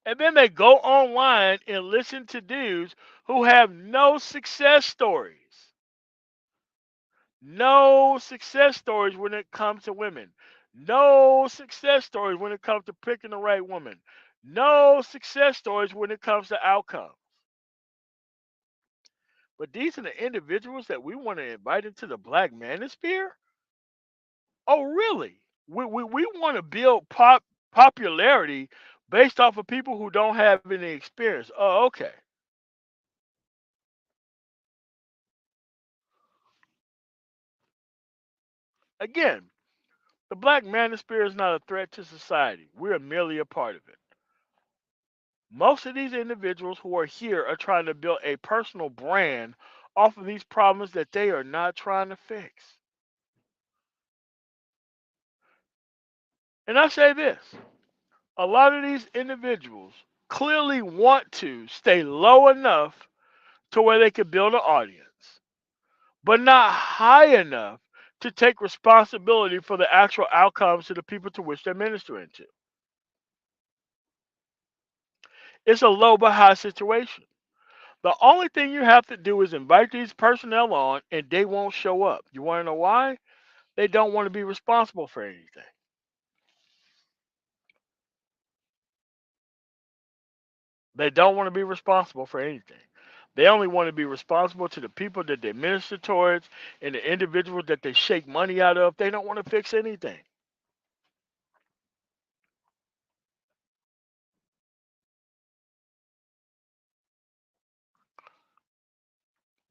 And then they go online and listen to dudes who have no success stories. No success stories when it comes to women. No success stories when it comes to picking the right woman. No success stories when it comes to outcomes. But these are the individuals that we want to invite into the black manosphere? Oh, really? We want to build popularity based off of people who don't have any experience. Oh, okay. Again, the black manosphere is not a threat to society. We're merely a part of it. Most of these individuals who are here are trying to build a personal brand off of these problems that they are not trying to fix. And I say this, a lot of these individuals clearly want to stay low enough to where they can build an audience, but not high enough to take responsibility for the actual outcomes to the people to which they're ministering to. It's a low but high situation. The only thing you have to do is invite these personnel on and they won't show up. You want to know why? They don't want to be responsible for anything. They don't want to be responsible for anything. They only want to be responsible to the people that they minister towards and the individuals that they shake money out of. They don't want to fix anything.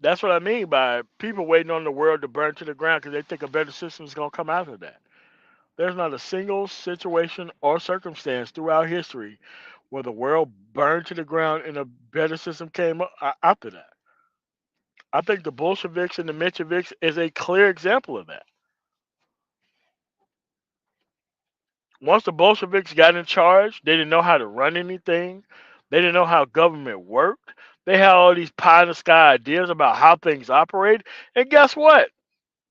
That's what I mean by people waiting on the world to burn to the ground because they think a better system is going to come out of that. There's not a single situation or circumstance throughout history where the world burned to the ground and a better system came up after that. I think the Bolsheviks and the Mensheviks is a clear example of that. Once the Bolsheviks got in charge, they didn't know how to run anything. They didn't know how government worked. They had all these pie in the sky ideas about how things operate. And guess what?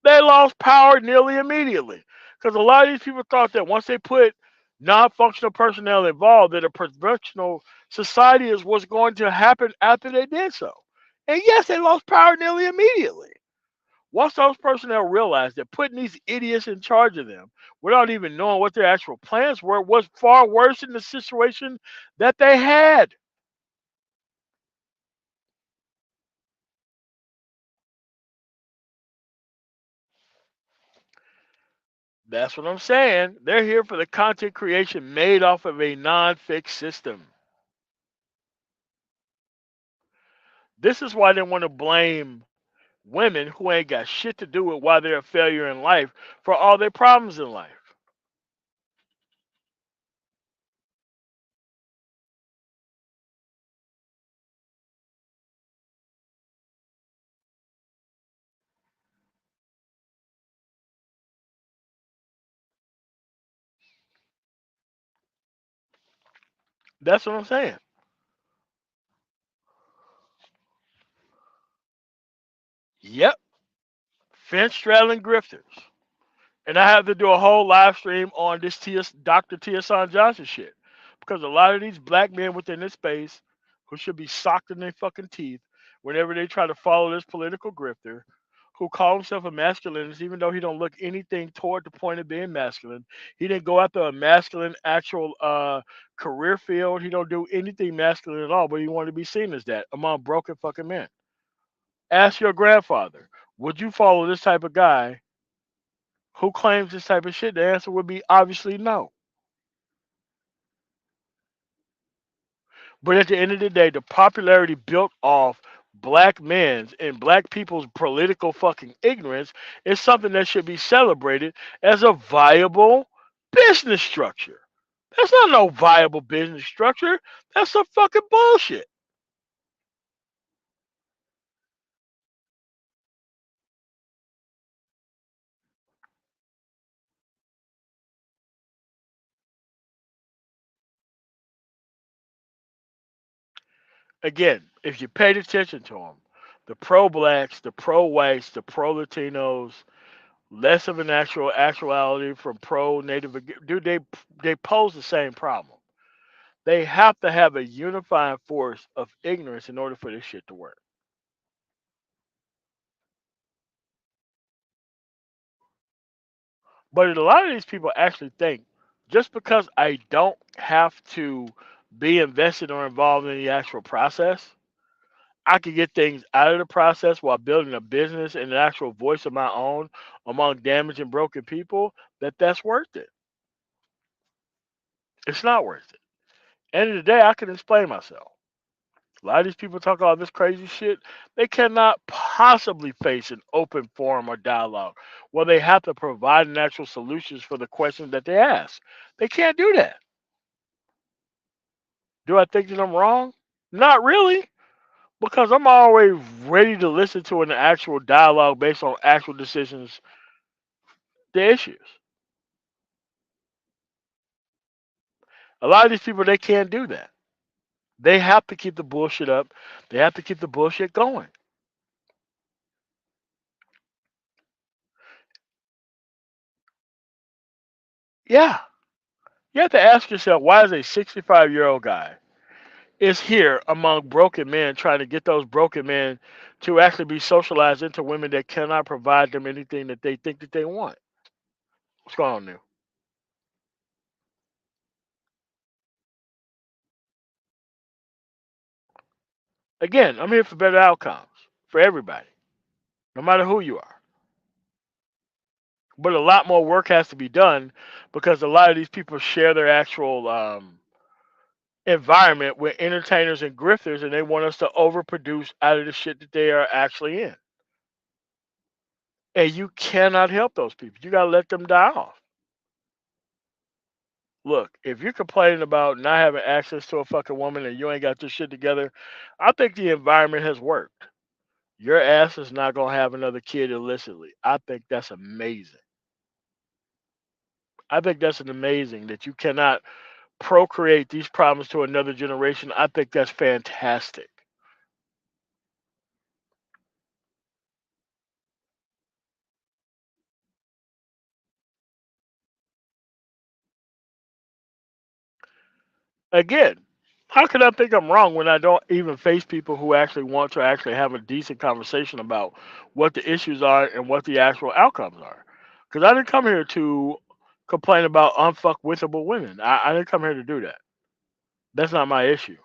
They lost power nearly immediately. Because a lot of these people thought that once they put non functional personnel involved, that a professional society is what's going to happen after they did so. And yes, they lost power nearly immediately. Once those personnel realized that putting these idiots in charge of them without even knowing what their actual plans were was far worse than the situation that they had. That's what I'm saying. They're here for the content creation made off of a non fixed system. This is why they want to blame women who ain't got shit to do with why they're a failure in life for all their problems in life. That's what I'm saying. Yep. Fence straddling grifters. And I have to do a whole live stream on this Dr. Tiosan Johnson shit. Because a lot of these black men within this space who should be socked in their fucking teeth whenever they try to follow this political grifter who call himself a masculinist even though he don't look anything toward the point of being masculine. He didn't go after a masculine actual career field. He don't do anything masculine at all, but he wanted to be seen as that among broken fucking men. Ask your grandfather, would you follow this type of guy who claims this type of shit? The answer would be obviously no. But at the end of the day, the popularity built off black men's and black people's political fucking ignorance is something that should be celebrated as a viable business structure. That's not no viable business structure. That's some fucking bullshit. Again, if you paid attention to them, the pro blacks, the pro whites, the pro Latinos, less of an actuality from pro native, dude, they pose the same problem. They have to have a unifying force of ignorance in order for this shit to work. But a lot of these people actually think just because I don't have to be invested or involved in the actual process, I could get things out of the process while building a business and an actual voice of my own among damaged and broken people, that's worth it. It's not worth it. End of the day, I can explain myself. A lot of these people talk all this crazy shit. They cannot possibly face an open forum or dialogue where they have to provide natural solutions for the questions that they ask. They can't do that. Do I think that I'm wrong? Not really, because I'm always ready to listen to an actual dialogue based on actual decisions, the issues. A lot of these people, they can't do that. They have to keep the bullshit up. They have to keep the bullshit going. Yeah. You have to ask yourself, why is a 65-year-old guy is here among broken men trying to get those broken men to actually be socialized into women that cannot provide them anything that they think that they want? What's going on there? Again, I'm here for better outcomes for everybody, no matter who you are. But a lot more work has to be done because a lot of these people share their actual environment with entertainers and grifters, and they want us to overproduce out of the shit that they are actually in. And you cannot help those people. You gotta let them die off. Look, if you're complaining about not having access to a fucking woman and you ain't got your shit together, I think the environment has worked. Your ass is not gonna have another kid illicitly. I think that's amazing. I think that's an amazing that you cannot procreate these problems to another generation. I think that's fantastic. Again, how can I think I'm wrong when I don't even face people who actually want to actually have a decent conversation about what the issues are and what the actual outcomes are? Because I didn't come here to complain about unfuckwithable women. I didn't come here to do that. That's not my issue.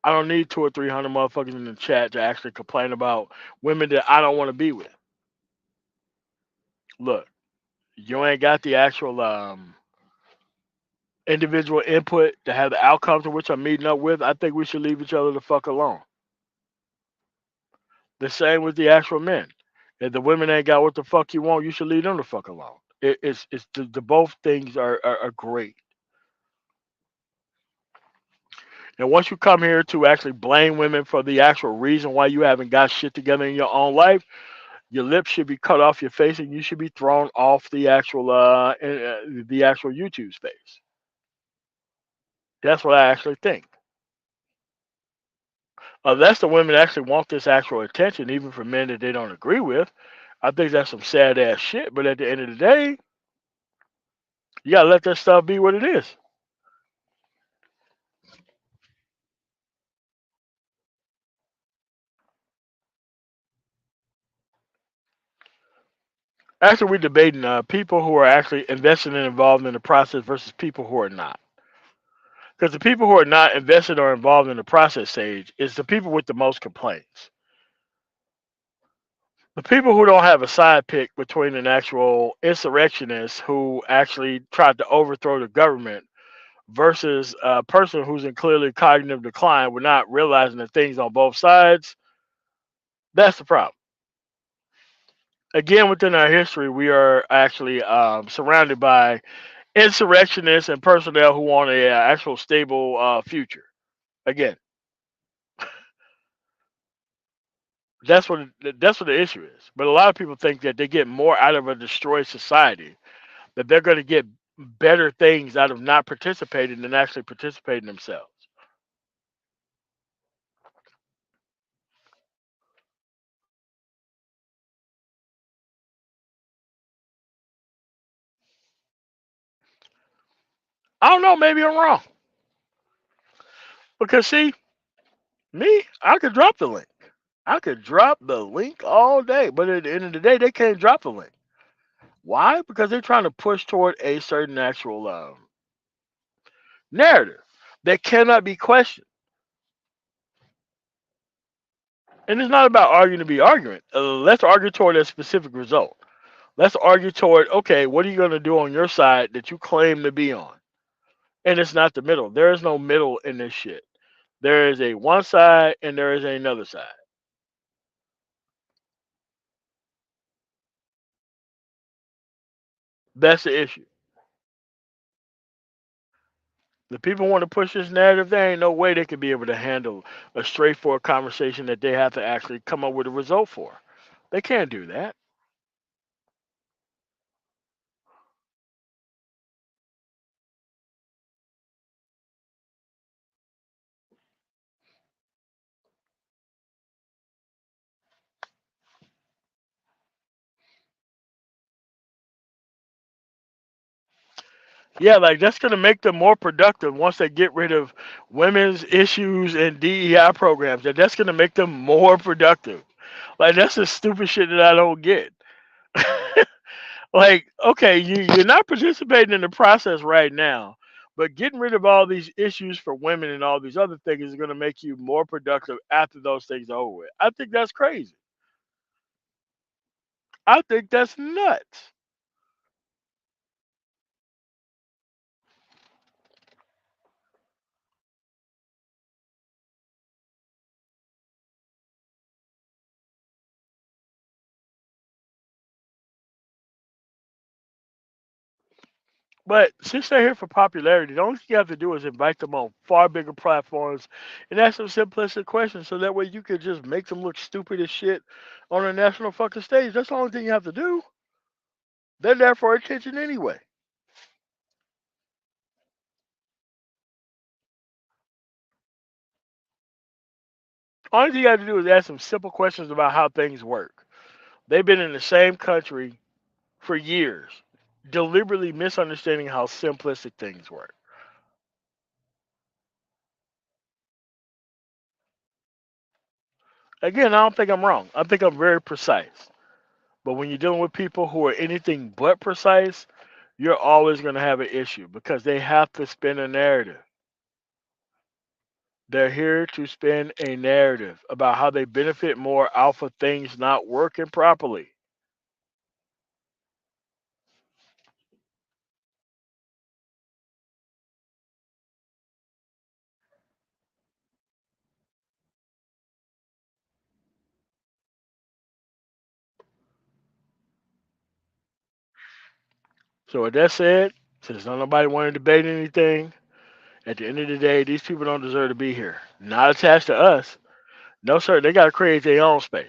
I don't need two or three hundred motherfuckers in the chat to actually complain about women that I don't want to be with. Look, you ain't got the actual individual input to have the outcomes in which I'm meeting up with. I think we should leave each other the fuck alone. The same with the actual men. If the women ain't got what the fuck you want, you should leave them the fuck alone. It's the both things are great. And once you come here to actually blame women for the actual reason why you haven't got shit together in your own life, your lips should be cut off your face and you should be thrown off the actual YouTube space. That's what I actually think. Unless the women actually want this actual attention, even from men that they don't agree with, I think that's some sad ass shit. But at the end of the day, you gotta let that stuff be what it is. Actually, we're debating people who are actually invested and involved in the process versus people who are not. Because the people who are not invested or involved in the process stage is the people with the most complaints. The people who don't have a side pick between an actual insurrectionist who actually tried to overthrow the government versus a person who's in clearly cognitive decline, we're not realizing the things on both sides. That's the problem. Again, within our history, we are actually surrounded by insurrectionists and personnel who want a actual stable future. Again, that's what the issue is. But a lot of people think that they get more out of a destroyed society, that they're going to get better things out of not participating than actually participating themselves. I don't know. Maybe I'm wrong because see, me, I could drop the link. I could drop the link all day, but at the end of the day, they can't drop the link. Why? Because they're trying to push toward a certain actual narrative that cannot be questioned. And it's not about arguing to be arguing. Let's argue toward a specific result. Let's argue toward, okay, what are you going to do on your side that you claim to be on? And it's not the middle. There is no middle in this shit. There is a one side and there is another side. That's the issue. The people want to push this narrative. There ain't no way they could be able to handle a straightforward conversation that they have to actually come up with a result for. They can't do that. Yeah, like that's gonna make them more productive once they get rid of women's issues and DEI programs. That's gonna make them more productive. Like that's the stupid shit that I don't get. Like, okay, you're not participating in the process right now, but getting rid of all these issues for women and all these other things is gonna make you more productive after those things are over with. I think that's crazy. I think that's nuts. But since they're here for popularity, the only thing you have to do is invite them on far bigger platforms and ask them simplistic questions so that way you can just make them look stupid as shit on a national fucking stage. That's the only thing you have to do. They're there for attention anyway. Only thing you have to do is ask them simple questions about how things work. They've been in the same country for years, deliberately misunderstanding how simplistic things work. Again, I don't think I'm wrong. I think I'm very precise. But when you're dealing with people who are anything but precise, you're always going to have an issue because they have to spin a narrative. They're here to spin a narrative about how they benefit more off of things not working properly. So with that said, since nobody want to debate anything, at the end of the day, these people don't deserve to be here. Not attached to us. No, sir. They got to create their own space.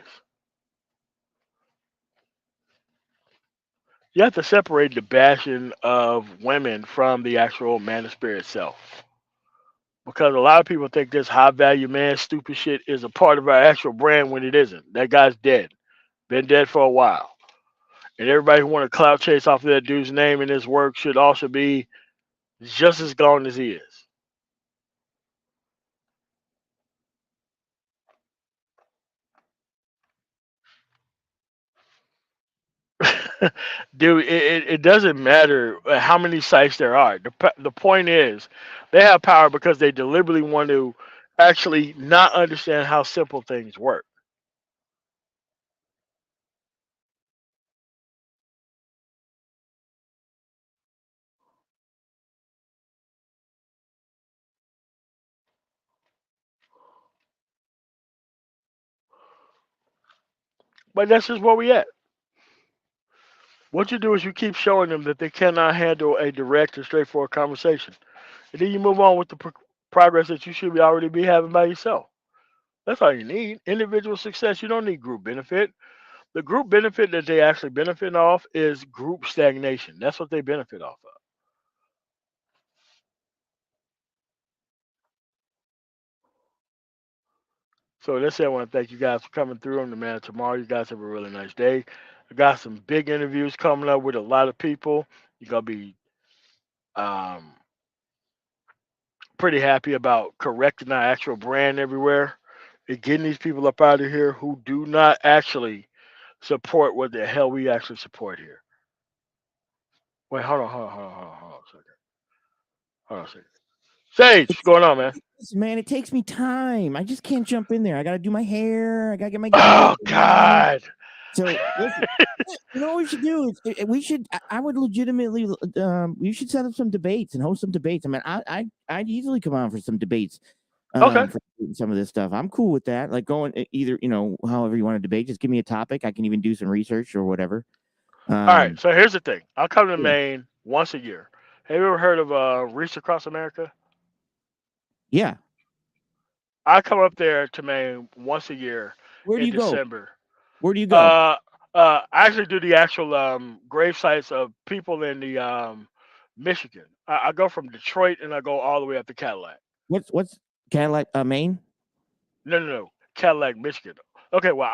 You have to separate the bashing of women from the actual manosphere itself. Because a lot of people think this high value man stupid shit is a part of our actual brand when it isn't. That guy's dead. Been dead for a while. And everybody who want to clout chase off of that dude's name and his work should also be just as gone as he is. Dude, it doesn't matter how many sites there are. The point is, they have power because they deliberately want to actually not understand how simple things work. But that's just where we at. What you do is you keep showing them that they cannot handle a direct and straightforward conversation. And then you move on with the progress that you should be already be having by yourself. That's all you need. Individual success. You don't need group benefit. The group benefit that they actually benefit off is group stagnation. That's what they benefit off of. So that's it. I want to thank you guys for coming through on the man tomorrow. You guys have a really nice day. I got some big interviews coming up with a lot of people. You're gonna be um, pretty happy about correcting our actual brand everywhere and getting these people up out of here who do not actually support what the hell we actually support here. Wait, hold on a second. Hold on a second. Sage, It what's going on, man? Man, it takes me time. I just can't jump in there. I gotta do my hair. I gotta get my gear Oh ready. God. So listen, you know what we should do is we should. I would legitimately. We should set up some debates and host some debates. I mean, I'd easily come on for some debates. Okay. For some of this stuff, I'm cool with that. Like going either however you want to debate. Just give me a topic. I can even do some research or whatever. All right. Um, So here's the thing. I'll come to yeah, Maine once a year. Have you ever heard of Reach Across America? yeah. I come up there to Maine once a year Where do in you go? December. Where do you go? Uh, I actually do the actual grave sites of people in the Michigan. I go from Detroit and I go all the way up to Cadillac. What's Cadillac, Maine? No, no, no, Cadillac, Michigan. Okay, well,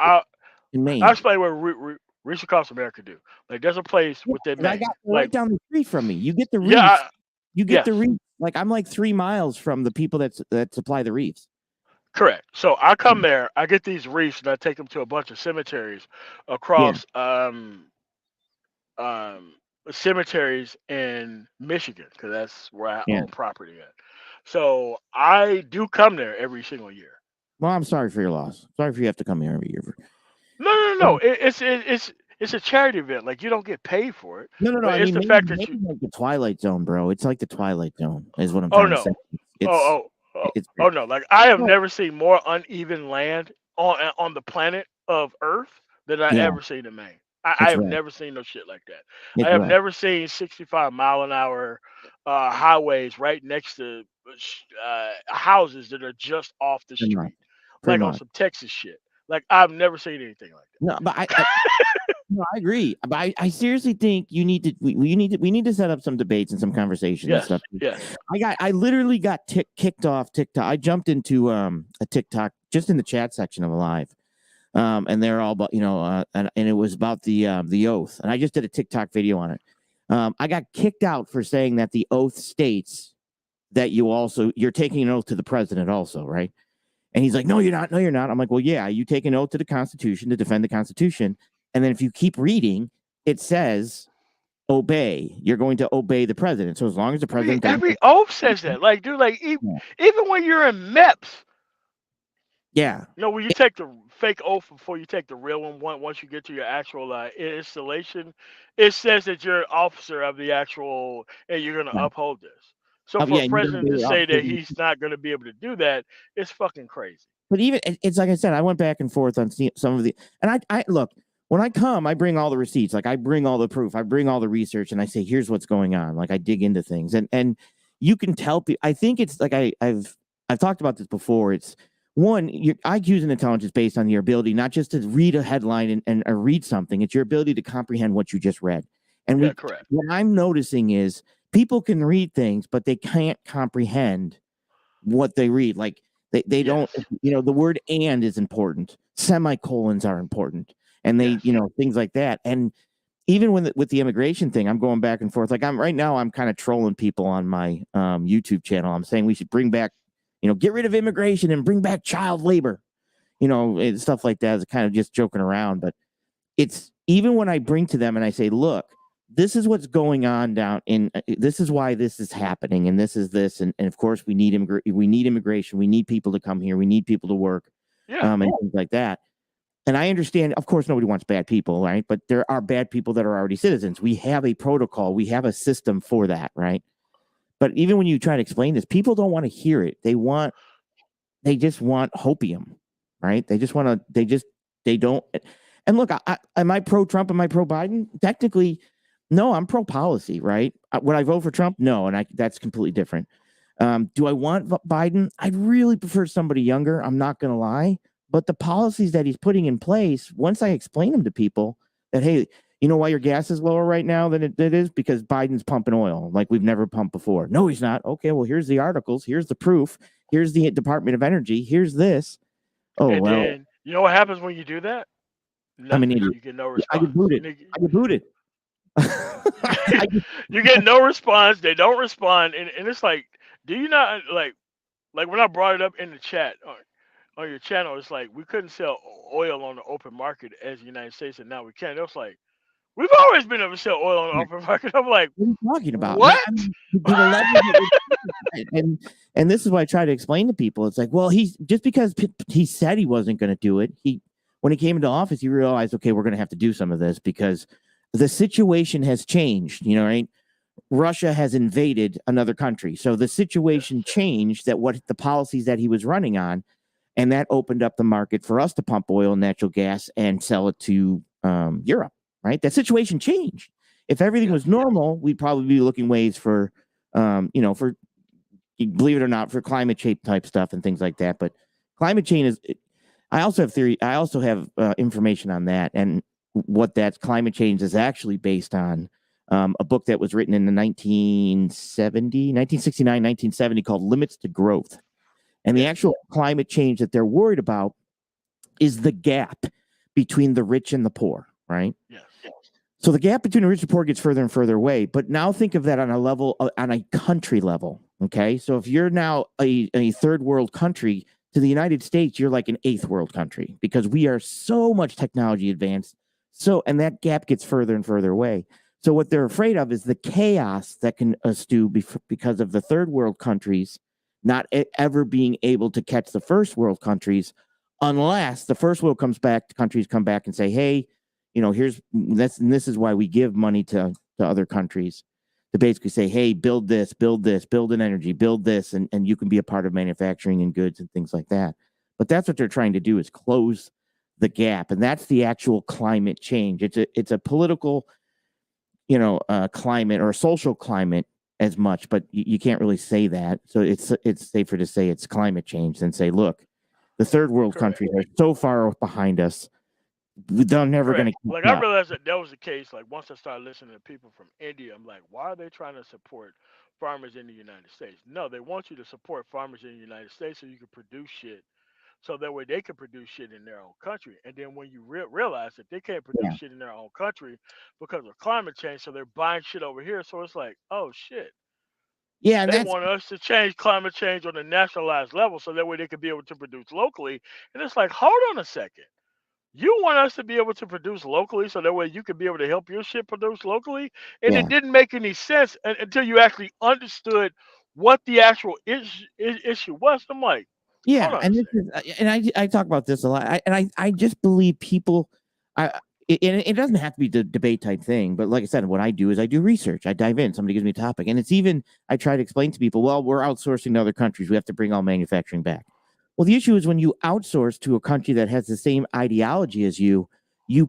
In I'll Maine. explain what Reach Across America do. Like, there's a place Yeah, within 'cause I Maine. got they're Like, right down the street from me. You get the yeah, reefs. You get the yes, reefs. Like I'm like 3 miles from the people that supply the reefs. correct. So I come there, I get these reefs, and I take them to a bunch of cemeteries Yeah, across um, cemeteries in Michigan because that's where I yeah. own property at. So I do come there every single year. Well, I'm sorry for your loss. Sorry for you have to come here every year. No, no, no. Um, No. It's a charity event. Like you don't get paid for it, no. but I it's mean, the Maine, fact that you. Maine's like the Twilight Zone, bro. It's like the Twilight Zone, is what I'm Oh trying to say. no. It's Oh oh oh it's oh no. Like I have no, never seen more uneven land on the planet of Earth than I yeah, ever seen in Maine. I it's have rough. never seen no shit like that. I It's have rough. never seen 65-mile-an-hour highways right next to houses that are just off the Pretty much. street, Pretty like on much. some Texas shit. Like I've never seen anything like No, but that. no, I agree. But I seriously think you need to we need to set up some debates and some conversation and Yes, stuff. yes. I literally got kicked off TikTok. I jumped into a TikTok just in the chat section of a live. And they're all about and it was about the oath. And I just did a TikTok video on it. I got kicked out for saying that the oath states that you're taking an oath to the president also, right? And he's like, no, you're not. No, you're not. I'm like, well, yeah, you take an oath to the Constitution to defend the Constitution. And then if you keep reading, it says obey. You're going to obey the president. So as long as the president doesn't. Every oath says that. Like, dude, like even when you're in MEPS, Yeah. when you take the fake oath before you take the real once you get to your actual installation, it says that you're an officer of the actual and you're going to Yeah. uphold this. So for a Yeah. And you're going to president to obey say that officers. he's not going to be able to do that, it's fucking crazy. But even it's like I said, I went back and forth on some of the, and I look, when I come, I bring all the receipts, like I bring all the proof, I bring all the research, and I say, here's what's going on. Like I dig into things, and you can tell people. I think it's like I've talked about this before. It's one, your IQ's and intelligence based on your ability not just to read a headline and read something. It's your ability to comprehend what you just read. And Yeah, correct. what I'm noticing is people can read things, but they can't comprehend what they read. Like they don't, Yes. the word and is important. Semicolons are important. And they, Yes. things like that. And even with the immigration thing, I'm going back and forth. Like I'm kind of trolling people on my YouTube channel. I'm saying we should bring back, get rid of immigration and bring back child labor, and stuff like that. Is kind of just joking around. But it's even when I bring to them and I say, look, this is what's going on down in this is why this is happening and this is this and of course we need immigration, we need people to come here, we need people to work, Yeah. and things like that. And I understand, of course, nobody wants bad people, right? But there are bad people that are already citizens. We have a protocol, we have a system for that, right? But even when you try to explain this, people don't want to hear it. They just want hopium, right? They don't. And look, am I pro Trump? Am I pro Biden? Technically, no, I'm pro policy, right? Would I vote for Trump? No, and that's completely different. Do I want Biden? I'd really prefer somebody younger. I'm not going to lie. But the policies that he's putting in place, once I explain them to people that, hey, you know why your gas is lower right now than it is? Because Biden's pumping oil like we've never pumped before. No, he's not. Okay, well, here's the articles. Here's the proof. Here's the Department of Energy. Here's this. Oh, And well, then you know what happens when you do that? I'm an Nothing. idiot. You get no I get response. booted. I get booted. I get, You get no response. They don't respond, and it's like, do you not like when I brought it up in the chat on your channel? It's like we couldn't sell oil on the open market as the United States, and now we can. It was like, We've always been able to sell oil on the Yeah. open market. I'm like, What are you talking about? what? I mean, to the level that and this is what I try to explain to people. It's like, well, he's just because he said he wasn't going to do it. When he came into office, he realized, okay, we're going to have to do some of this because the situation has changed. Right? Russia has invaded another country, so the situation Yes. changed. That what the policies that he was running on, and that opened up the market for us to pump oil and natural gas and sell it to Europe. Right? That situation changed. If everything Yes. was normal, we'd probably be looking ways for, for believe it or not, for climate change type stuff and things like that. But climate change is. I also have theory. I also have information on that and what that climate change is actually based on. A book that was written in the 1969, 1970 called Limits to Growth. And the Yes. actual climate change that they're worried about is the gap between the rich and the poor, right? Yes. So the gap between the rich and poor gets further and further away. But now think of that on a level, on a country level. Okay. So if you're now a third world country to the United States, you're like an eighth world country because we are so much technology advanced. And that gap gets further and further away. So what they're afraid of is the chaos that can ensue because of the third world countries not ever being able to catch the first world countries unless the first world countries come back and say, hey, here's this is why we give money to other countries to basically say, hey, build this, build an energy, build this, and you can be a part of manufacturing and goods and things like that. But that's what they're trying to do is close the gap, and that's the actual climate change. It's a political, climate or a social climate as much, but you can't really say that. So it's safer to say it's climate change than say, look, the third world Correct. countries are so far behind us, they're never going Correct. to Like I catch up. realized that that was the case. Like once I started listening to people from India, I'm like, why are they trying to support farmers in the United States? No, they want you to support farmers in the United States so you can produce shit, so that way they can produce shit in their own country. And then when you realize that they can't produce Yeah, shit in their own country because of climate change, so they're buying shit over here. So it's like, oh shit, yeah, and they that's want us to change climate change on a nationalized level so that way they can be able to produce locally. And it's like, hold on a second. You want us to be able to produce locally so that way you can be able to help your shit produce locally? And it yeah. didn't make any sense until you actually understood what the actual issue was. I'm like, hold Yeah, on a and this second. is, and I talk about this a lot, I just believe people, and it doesn't have to be the debate type thing, but like I said, what I do is I do research, I dive in, somebody gives me a topic, and it's even I try to explain to people, well, we're outsourcing to other countries, we have to bring all manufacturing back. Well, the issue is when you outsource to a country that has the same ideology as you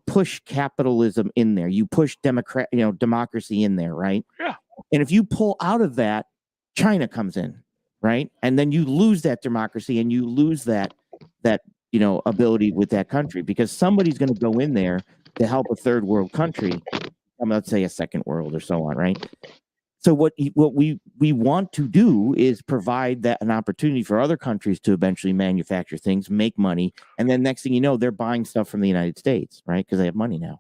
push capitalism in there, you push democracy in there, right? Yeah, And if you pull out of that, China comes in, right? And then you lose that democracy and you lose that ability with that country because somebody's going to go in there to help a third world country, let's say a second world or so on, right? So what we want to do is provide that an opportunity for other countries to eventually manufacture things, make money, and then next thing you know, they're buying stuff from the United States, right? Because they have money now.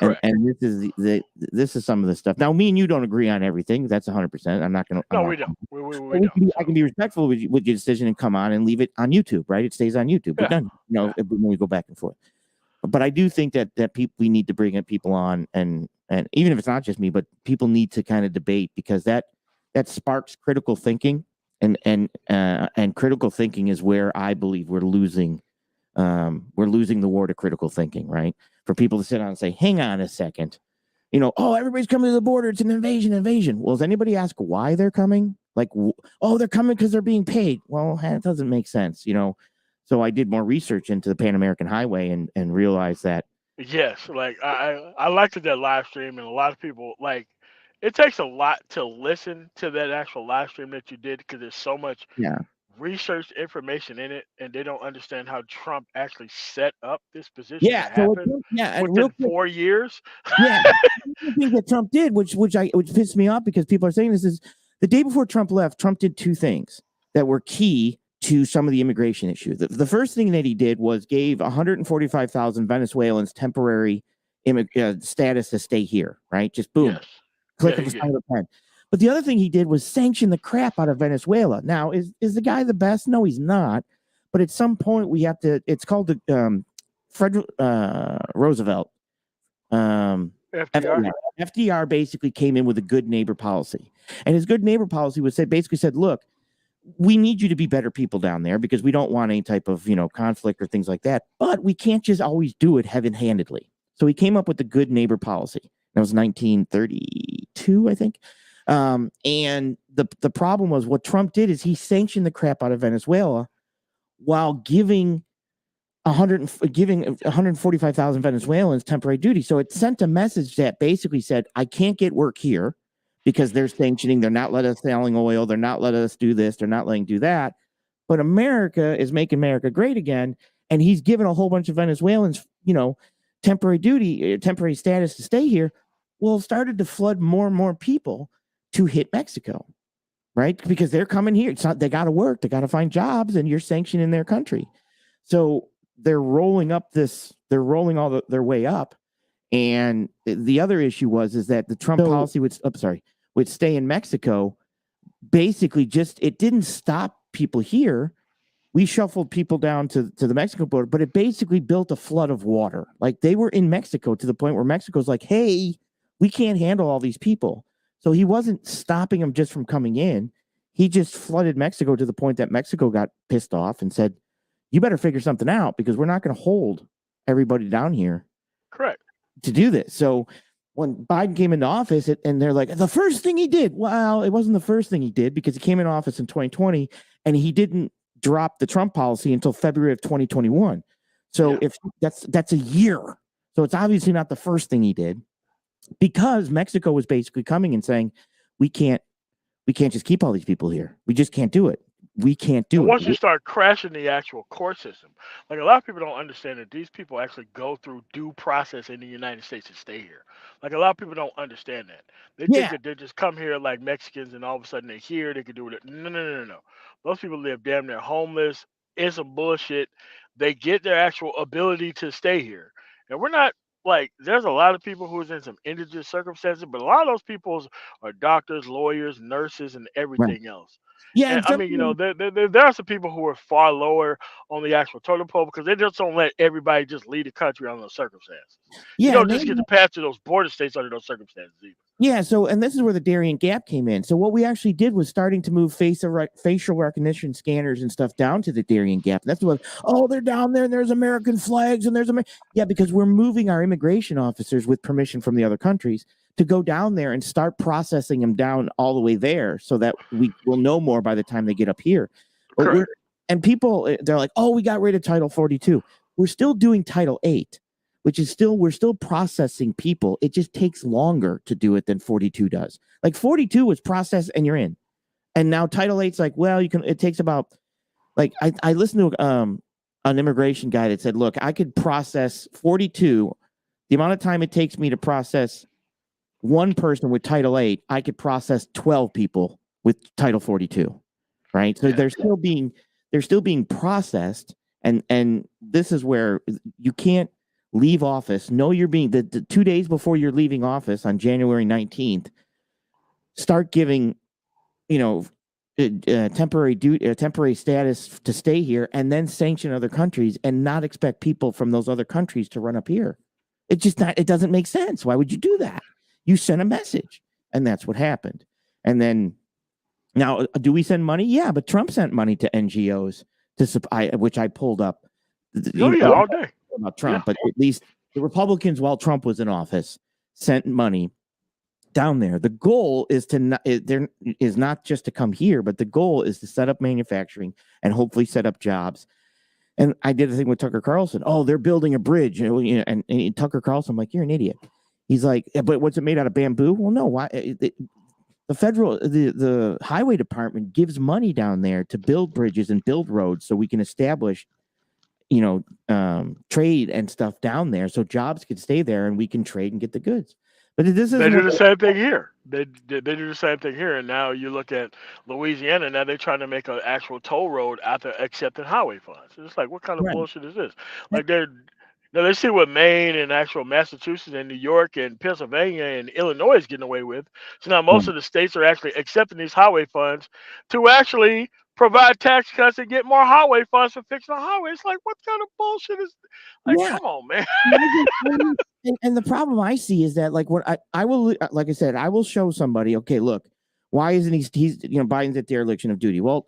And correct. and this is some of the stuff. Now, me and you don't agree on everything. That's 100%. I'm not going to. I'm No, not. we don't. We But don't. I can So be respectful with your decision and come on and leave it on YouTube, right? It stays on YouTube. We're yeah, done. yeah. When we go back and forth. But I do think that people we need to bring in people on and even if it's not just me, but people need to kind of debate because that sparks critical thinking and critical thinking is where I believe we're losing the war to critical thinking, right? For people to sit down and say, hang on a second, oh, everybody's coming to the border. It's an invasion. Well, does anybody ask why they're coming? Like, oh, they're coming because they're being paid. Well, that doesn't make sense. So I did more research into the Pan American Highway and realized that, Yes, like I liked that live stream, and a lot of people like. It takes a lot to listen to that actual live stream that you did because there's so much yeah, research information in it, and they don't understand how Trump actually set up this position yeah. to So happen and real within quick, 4 years. yeah, the thing that Trump did, which pissed me off because people are saying this is the day before Trump left, Trump did two things that were key to some of the immigration issue. The first thing that he did was gave 145,000 Venezuelans temporary status to stay here, right? Just boom, Yes. click Yeah, of he a did. sign of a pen. But the other thing he did was sanction the crap out of Venezuela. Now, is the guy the best? No, he's not. But at some point, we have to. It's called the Frederick Roosevelt. FDR. FDR. FDR basically came in with a good neighbor policy. And his good neighbor policy was basically said, look, we need you to be better people down there because we don't want any type of, conflict or things like that. But we can't just always do it heaven-handedly. So he came up with the good neighbor policy. That was 1932, I think. And the problem was what Trump did is he sanctioned the crap out of Venezuela while giving 145,000 Venezuelans temporary duty. So it sent a message that basically said, I can't get work here because they're sanctioning, they're not letting us selling oil, they're not letting us do this, they're not letting do that. But America is making America great again, and he's given a whole bunch of Venezuelans, temporary duty, temporary status to stay here. Well, started to flood more and more people to hit Mexico, right? Because they're coming here. It's not, they got to work, they got to find jobs, and you're sanctioning their country. So they're rolling all their way up. And the other issue is that the Trump policy would stay in Mexico. Basically, it didn't stop people here. We shuffled people down to the Mexico border, but it basically built a flood of water. Like they were in Mexico to the point where Mexico's like, hey, we can't handle all these people. So he wasn't stopping them just from coming in. He just flooded Mexico to the point that Mexico got pissed off and said, you better figure something out because we're not going to hold everybody down here. Correct. To do this. So when Biden came into office and they're like, the first thing he did, well, it wasn't the first thing he did because he came in office in 2020 and he didn't drop the Trump policy until February of 2021. So if that's a year. So it's obviously not the first thing he did because Mexico was basically coming and saying, we can't just keep all these people here. We just can't do it. We can't do it. Once you start crashing the actual court system, like a lot of people don't understand that these people actually go through due process in the United States to stay here. Like a lot of people don't understand that. They think that they just come here like Mexicans and all of a sudden they're here, they can do it. No, no, no, no, no. Those people live damn near homeless. It's some bullshit. They get their actual ability to stay here. And we're not like there's a lot of people who's in some indigent circumstances, but a lot of those people are doctors, lawyers, nurses, and everything else. Yeah, And I mean, there are some people who are far lower on the actual totem pole because they just don't let everybody just leave the country under those circumstances. You don't just get to pass to those border states under those circumstances either. Yeah, so and this is where the Darien Gap came in. So what we actually did was starting to move facial recognition scanners and stuff down to the Darien Gap. And that's what they're down there and there's American flags and because we're moving our immigration officers with permission from the other countries to go down there and start processing them down all the way there so that we will know more by the time they get up here. But people, they're like, we got rid of Title 42. We're still doing Title 8, which is we're still processing people. It just takes longer to do it than 42 does. Like 42 was processed and you're in. And now Title 8's like, well, it takes about, like, I listened to an immigration guy that said, look, I could process 42. The amount of time it takes me to process one person with Title 8, I could process 12 people with Title 42, right? So they're still being processed, and this is where you can't leave office. Know you're being the 2 days before you're leaving office on January 19th. Start giving, temporary status to stay here, and then sanction other countries, and not expect people from those other countries to run up here. It doesn't make sense. Why would you do that? You sent a message, and that's what happened. And then now, do we send money? Yeah, but Trump sent money to NGOs which I pulled up. All day about Trump, but at least the Republicans, while Trump was in office, sent money down there. The goal is not just to come here, but the goal is to set up manufacturing and hopefully set up jobs. And I did a thing with Tucker Carlson. They're building a bridge, and Tucker Carlson, I'm like, you're an idiot. He's like, but what's it made out of bamboo? Well, no. Why? The highway department gives money down there to build bridges and build roads so we can establish, trade and stuff down there, so jobs can stay there and we can trade and get the goods. But they do the same thing here. They do the same thing here. And now you look at Louisiana. Now they're trying to make an actual toll road after accepting highway funds. It's like, what kind of bullshit is this? Like Now let's see what Maine and actual Massachusetts and New York and Pennsylvania and Illinois is getting away with. So now most of the states are actually accepting these highway funds to actually provide tax cuts and get more highway funds for fixing the highway. It's like, what kind of bullshit is? Like, come on, man. And the problem I see is that, like, what I will, like I said, I will show somebody, okay, look, why isn't he's Biden's at dereliction of duty? Well,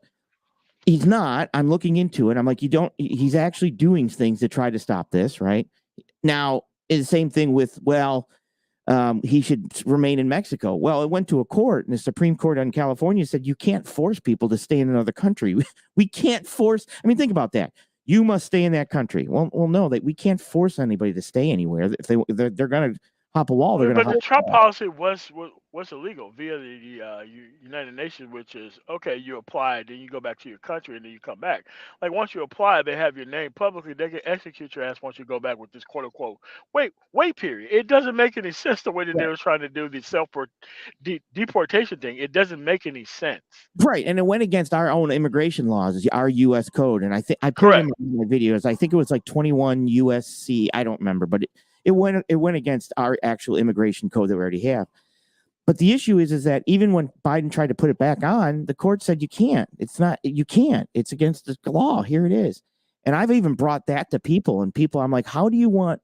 he's not. I'm looking into it. I'm like, he's actually doing things to try to stop this, right? Now, it's the same thing with, well, he should remain in Mexico. Well, it went to a court, and the Supreme Court in California said you can't force people to stay in another country. We can't force. I mean, think about that. You must stay in that country. Well, no, we can't force anybody to stay anywhere. If they're going to hop a wall, they're going to But hop the a Trump wall. policy was illegal via the United Nations, which is okay. You apply, then you go back to your country, and then you come back. Like once you apply, they have your name publicly. They can execute your ass once you go back with this quote unquote wait period. It doesn't make any sense the way that they were trying to do the deportation thing. It doesn't make any sense. Right, and it went against our own immigration laws, our U.S. code, and I think I put it in Correct. my videos. I think it was like 21 USC. I don't remember, but it went against our actual immigration code that we already have. But the issue is that even when Biden tried to put it back on, the court said you can't. It's not. You can't. It's against the law. Here it is. And I've even brought that to people, and people, I'm like, how do you want?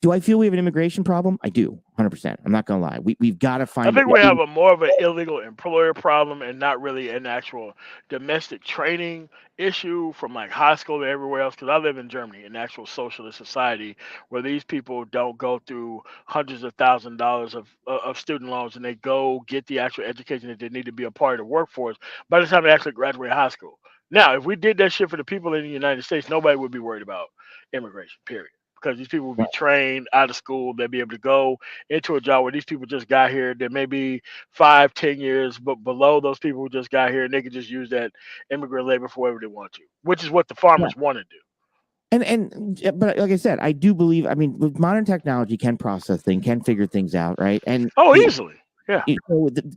Do I feel we have an immigration problem? I do, 100%. I'm not gonna lie. We've got to I find. think we have a more of an illegal employer problem and not really an actual domestic training issue from like high school to everywhere else. Because I live in Germany, an actual socialist society where these people don't go through hundreds of $1,000s of student loans and they go get the actual education that they need to be a part of the workforce by the time they actually graduate high school. Now, if we did that shit for the people in the United States, nobody would be worried about immigration. Period. Because these people would be trained out of school, they'd be able to go into a job where these people just got here. There may be 5, 10 years, but below those people who just got here, and they can just use that immigrant labor for whatever they want to, which is what the Yeah. farmers want to do. But like I said, I do believe. I mean, with modern technology, can process things, can figure things out, right? And Oh, easily. Yeah.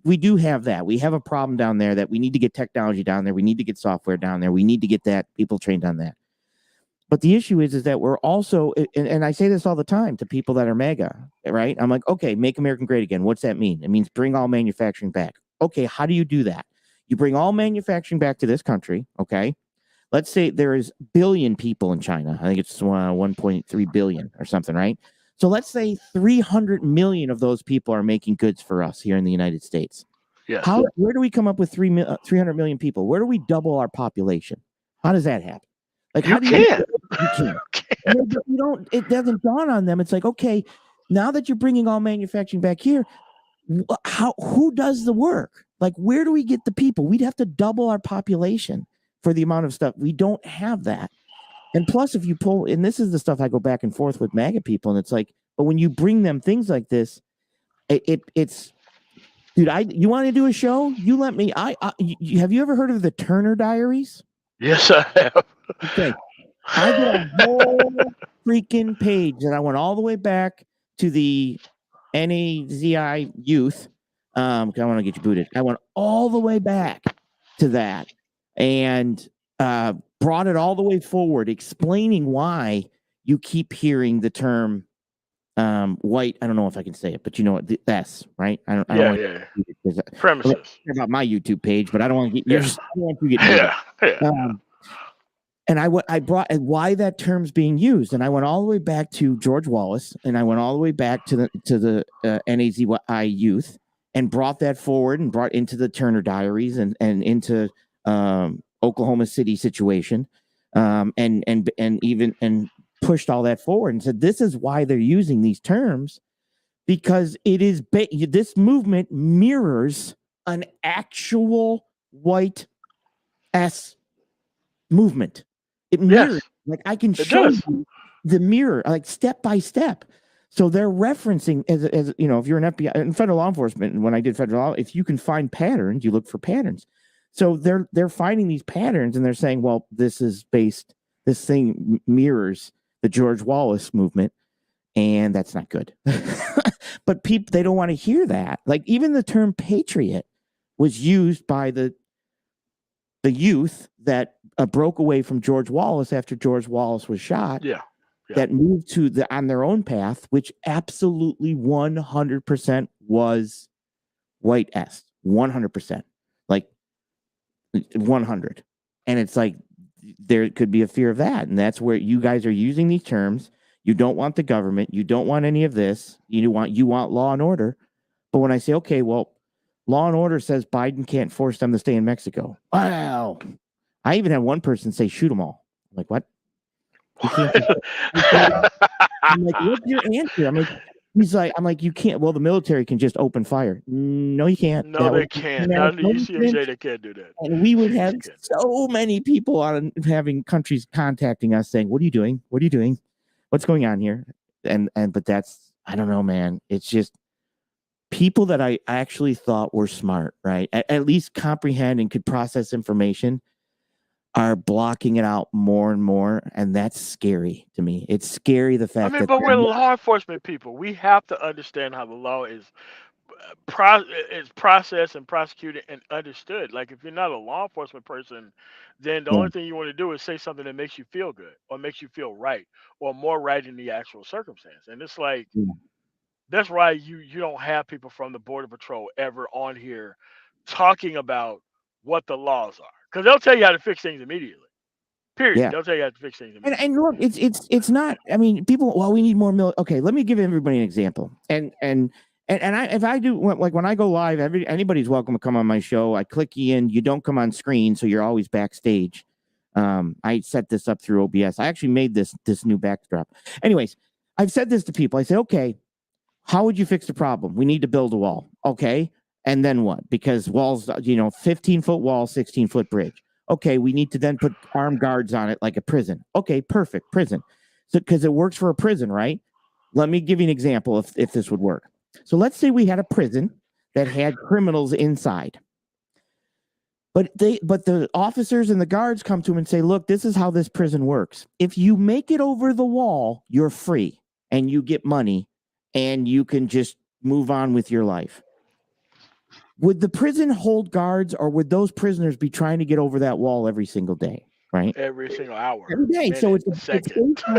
we do have that. We have a problem down there that we need to get technology down there. We need to get software down there. We need to get that people trained on that. But the issue is that we're also, and I say this all the time to people that are mega, right? I'm like, okay, make America great again. What's that mean? It means bring all manufacturing back. Okay, how do you do that? You bring all manufacturing back to this country, okay? Let's say there is billion people in China. I think it's 1.3 billion or something, right? So let's say 300 million of those people are making goods for us here in the United States. Yes. Where do we come up with 300 million people? Where do we double our population? How does that happen? Like, You how do you can. can't. You don't. It doesn't dawn on them. It's like, okay, now that you're bringing all manufacturing back here, who does the work? Like, where do we get the people? We'd have to double our population for the amount of stuff. We don't have that. And plus, if you pull, and this is the stuff I go back and forth with MAGA people, and it's like, but when you bring them things like this, it's, dude, you want to do a show? You let me. Have you ever heard of the Turner Diaries? Yes, I have. Okay. I did a whole freaking page and I went all the way back to the NAZI youth. Because I want to get you booted. I went all the way back to that and brought it all the way forward, explaining why you keep hearing the term white. I don't know if I can say it, but you know what? The S, right? I don't want Yeah. to Premises. about my YouTube page, but I don't want to get yours. I don't want you to get Yeah. and I brought why that term's being used, and I went all the way back to George Wallace, and I went all the way back to the NAZI youth, and brought that forward, and brought into the Turner Diaries, and into Oklahoma City situation, and even pushed all that forward, and said this is why they're using these terms, because it is this movement mirrors an actual white S movement. It mirrors, like I can show you the mirror, like step by step. So they're referencing as you know, if you're an FBI and federal law enforcement, and when I did federal law, if you can find patterns, you look for patterns. So they're finding these patterns and they're saying, well, this thing mirrors the George Wallace movement, and that's not good. But people, they don't want to hear that. Like even the term patriot was used by the youth that broke away from George Wallace after George Wallace was shot. Yeah. That moved on their own path, which absolutely 100% was white S, 100%, like 100. And it's like there could be a fear of that, and that's where you guys are using these terms. You don't want the government. You don't want any of this. You want law and order. But when I say, okay, well, law and order says Biden can't force them to stay in Mexico. Wow. I even had one person say, shoot them all. I'm like, what? You can't just. I'm like, what's your answer? I'm like, you can't. Well, the military can just open fire. No, you can't. No, That they would can't. Not in the UCMJ. They can't do that. and we would have You can't. so many people on having countries contacting us saying, "What are you doing? What are you doing? What's going on here?" But that's I don't know, man. It's just people that I actually thought were smart, right? At least comprehend and could process information are blocking it out more and more, and that's scary to me. It's scary the I fact mean, that but we're law enforcement people. We have to understand how the law is processed and prosecuted and understood. Like if you're not a law enforcement person, then the yeah, only thing you want to do is say something that makes you feel good or makes you feel right or more right in the actual circumstance. And it's like yeah, that's why you don't have people from the border patrol ever on here talking about what the laws are because they'll tell you how to fix things immediately. Period. yeah. They'll tell you how to fix things And immediately. look, it's not. I mean, people. Well, we need more Okay, let me give everybody an example. And I if I do like when I go live, anybody's welcome to come on my show. I click you in. You don't come on screen, so you're always backstage. I set this up through OBS. I actually made this new backdrop. Anyways, I've said this to people. I say, okay, how would you fix the problem? We need to build a wall. Okay. And then what? Because walls, 15-foot wall, 16-foot bridge. Okay. We need to then put armed guards on it like a prison. Okay. Perfect. Prison. So, because it works for a prison, right? Let me give you an example if this would work. So let's say we had a prison that had criminals inside. But the officers and the guards come to him and say, look, this is how this prison works. If you make it over the wall, you're free and you get money and you can just move on with your life. Would the prison hold guards or would those prisoners be trying to get over that wall every single day? Right? Every single hour, Every day. So minute, it's second. based on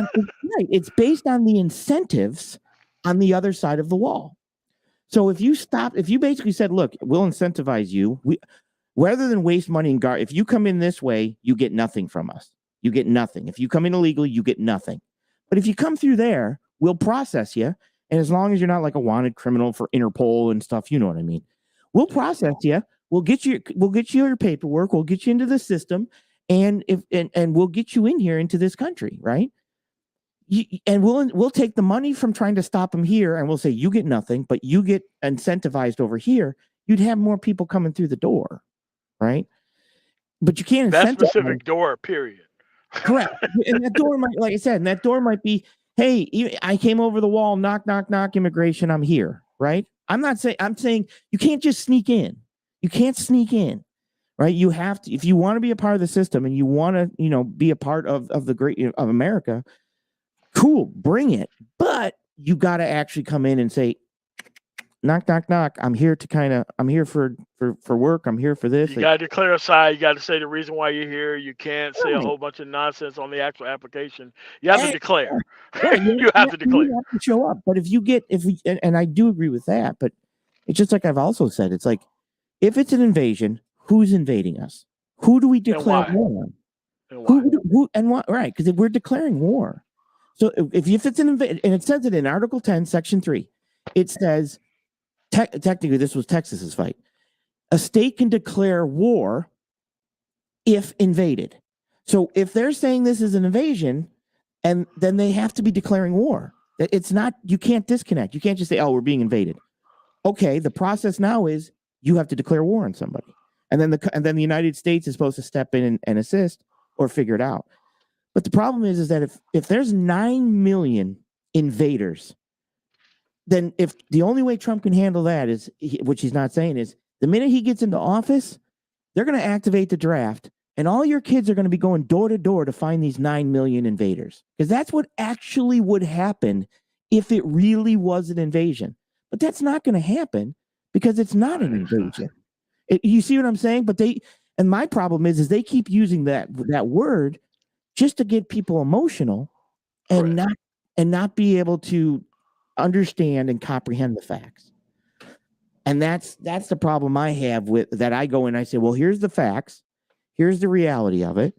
right. It's based on the incentives on the other side of the wall. So if you basically said, look, we'll incentivize you, rather than waste money in guard, if you come in this way, you get nothing from us. You get nothing. If you come in illegally, you get nothing. But if you come through there, we'll process you. And as long as you're not like a wanted criminal for Interpol and stuff, you know what I mean. We'll process you. We'll get you your paperwork. We'll get you into the system, and we'll get you in here into this country, right? And we'll take the money from trying to stop them here, and we'll say you get nothing, but you get incentivized over here. You'd have more people coming through the door, right? But you can't That incentivize. specific door, period. Correct. And that door might, like I said, and that door might be, hey, I came over the wall, knock, knock, knock, immigration, I'm here, right? I'm saying you can't just sneak in. You can't sneak in, right? You have to, if you want to be a part of the system and you want to, be a part of the great of America, cool, bring it. But you got to actually come in and say, knock, knock, knock. I'm here for work. I'm here for this. You got to declare a side. You got to say the reason why you're here. You can't say a Right. whole bunch of nonsense on the actual application. You have to And, declare. right. You have to You declare. have to show up. But and I do agree with that, but it's just like I've also said, it's like, if it's an invasion, who's invading us? Who do we And declare why? war on? And why? Who and what? Right. Because if we're declaring war. So if it's an invasion, and it says it in Article 10, Section 3, it says, technically, this was Texas's fight. A state can declare war if invaded. So if they're saying this is an invasion, and then they have to be declaring war. It's not, you can't disconnect. You can't just say, oh, we're being invaded. Okay, the process now is you have to declare war on somebody. And then the United States is supposed to step in and assist or figure it out. But the problem is that if there's 9 million invaders, then if the only way Trump can handle that is, which he's not saying, is the minute he gets into office, they're going to activate the draft, and all your kids are going to be going door to door to find these 9 million invaders, because that's what actually would happen if it really was an invasion. But that's not going to happen because it's not an invasion. You see what I'm saying? And my problem is they keep using that word just to get people emotional and Correct. not be able to understand and comprehend the facts. And that's the problem I have with that. I go and I say, well, here's the facts, here's the reality of it.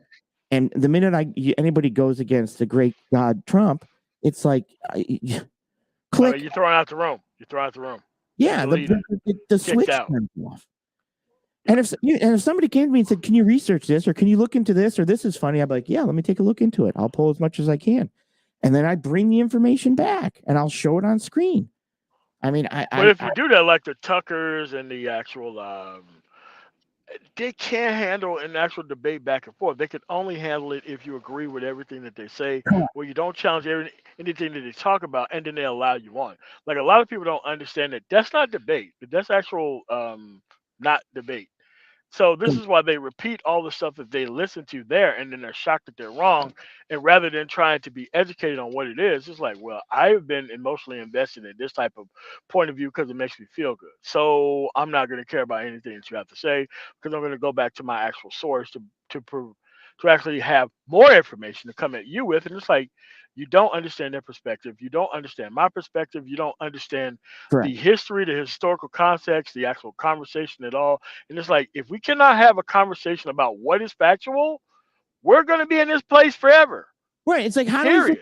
And the minute anybody goes against the great God Trump, It's like I mean, click. you're throwing out the room. You're throwing out the room. You're Yeah, deleted, the kicked switch out. turns off. Yeah. And if somebody came to me and said, "Can you research this or can you look into this or this is funny?" I'd be like, "Yeah, let me take a look into it. I'll pull as much as I can." And then I bring the information back and I'll show it on screen. I mean, But if you do that, like the Tuckers and the actual, they can't handle an actual debate back and forth. They can only handle it if you agree with everything that they say, where you don't challenge anything that they talk about, and then they allow you on. Like a lot of people don't understand that that's not debate. That's actual, not debate. So this is why they repeat all the stuff that they listen to there, and then they're shocked that they're wrong. And rather than trying to be educated on what it is, it's like, well, I've been emotionally invested in this type of point of view because it makes me feel good. So I'm not going to care about anything that you have to say because I'm going to go back to my actual source to prove to actually have more information to come at you with. And it's like you don't understand their perspective. You don't understand my perspective. You don't understand the correct. history, the historical context, the actual conversation at all. And it's like, if we cannot have a conversation about what is factual, we're going to be in this place forever. Right. It's like, Period.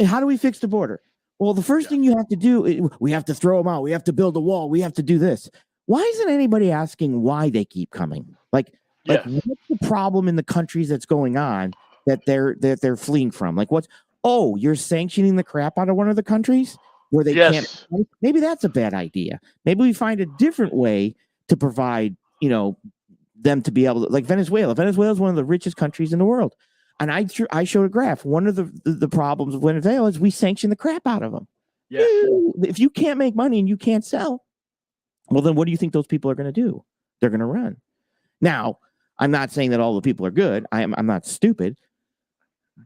how do we fix the border? Well, the first Yeah. thing you have to do, we have to throw them out. We have to build a wall. We have to do this. Why isn't anybody asking why they keep coming? Like Yes. what's the problem in the countries that's going on that they're fleeing from? Like what's oh, you're sanctioning the crap out of one of the countries where they can't. Yes. Maybe that's a bad idea. Maybe we find a different way to provide, them to be able to, like Venezuela. Venezuela is one of the richest countries in the world. And I showed a graph. One of the problems with Venezuela is we sanction the crap out of them. Yes. If you can't make money and you can't sell, well, then what do you think those people are going to do? They're going to run. Now, I'm not saying that all the people are good. I'm not stupid,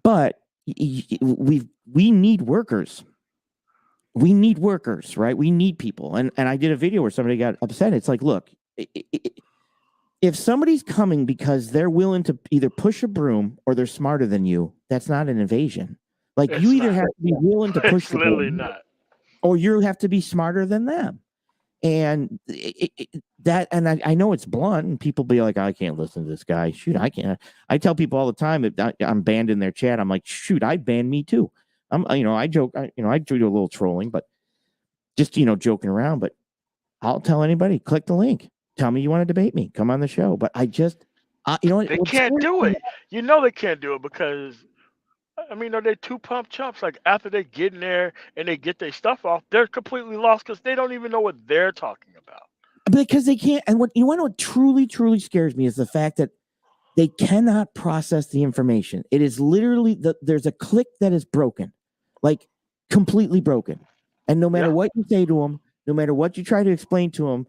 but we need workers. We need workers, right? We need people. And I did a video where somebody got upset. It's like, look, if somebody's coming because they're willing to either push a broom or they're smarter than you, that's not an invasion. Like you It's either not. have to be willing to push It's the literally broom not. or you have to be smarter than them. And I know it's blunt, and people be like, I can't listen to this guy. Shoot, I can't. I tell people all the time that I'm banned in their chat. I'm like, shoot, I banned me too. I joke, I do a little trolling, but just joking around. But I'll tell anybody, click the link. Tell me you want to debate me. Come on the show. But you know what? They can't do it. You know they can't do it because I mean, are they two pump chumps? Like after they get in there and they get their stuff off, they're completely lost because they don't even know what they're talking about. Because they can't. And what truly, truly scares me is the fact that they cannot process the information. It is literally there's a click that is broken, like completely broken. And no matter Yeah. what you say to them, no matter what you try to explain to them,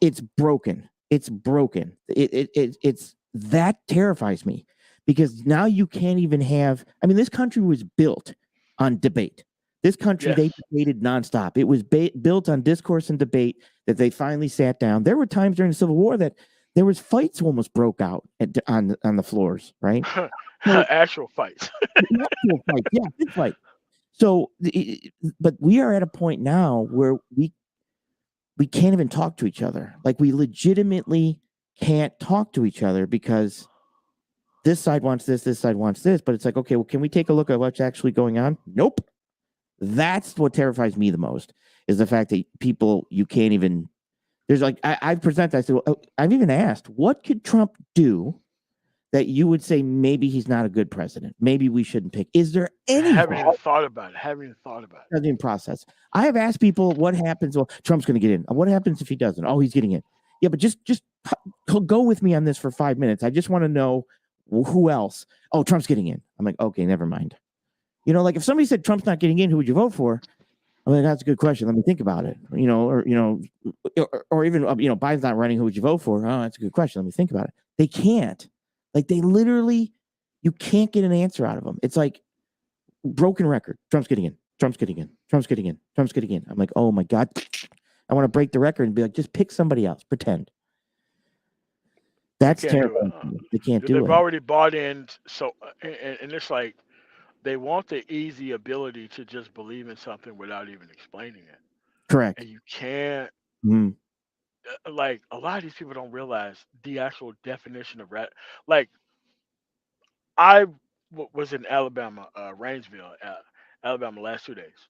it's broken. It's broken. It's that terrifies me because now you can't even have. I mean, this country was built on debate. This country, Yes. they debated nonstop. It was built on discourse and debate that they finally sat down. There were times during the Civil War that there was fights almost broke out on the floors, right? So Actual fights. actual fight, yeah, big fight. So, but we are at a point now where we can't even talk to each other. Like we legitimately can't talk to each other because this side wants this side wants this. But it's like, okay, well, can we take a look at what's actually going on? Nope. That's what terrifies me the most is the fact that people you can't even. There's like I've presented. I said, well, I've even asked, what could Trump do that you would say maybe he's not a good president? Maybe we shouldn't pick. Is there Haven't anything even thought about it. Haven't even thought about it. in process? I have asked people what happens. Well, Trump's going to get in. What happens if he doesn't? Oh, he's getting in. Yeah, but just go with me on this for 5 minutes. I just want to know who else. Oh, Trump's getting in. I'm like, okay, never mind. Like if somebody said Trump's not getting in, who would you vote for? I mean, that's a good question. Let me think about it. Or even Biden's not running. Who would you vote for? Oh, that's a good question. Let me think about it. They can't. Like they literally, you can't get an answer out of them. It's like broken record. Trump's getting in. Trump's getting in. Trump's getting in. Trump's getting in. I'm like, oh my god, I want to break the record and be like, just pick somebody else. Pretend. They That's can't do it. terrifying. They can't do They've it. already bought in. So, and it's like they want the easy ability to just believe in something without even explaining it. Correct. And you can't, Mm. like, a lot of these people don't realize the actual definition of rat. Like, I was in Alabama, Rainsville, Alabama, last 2 days,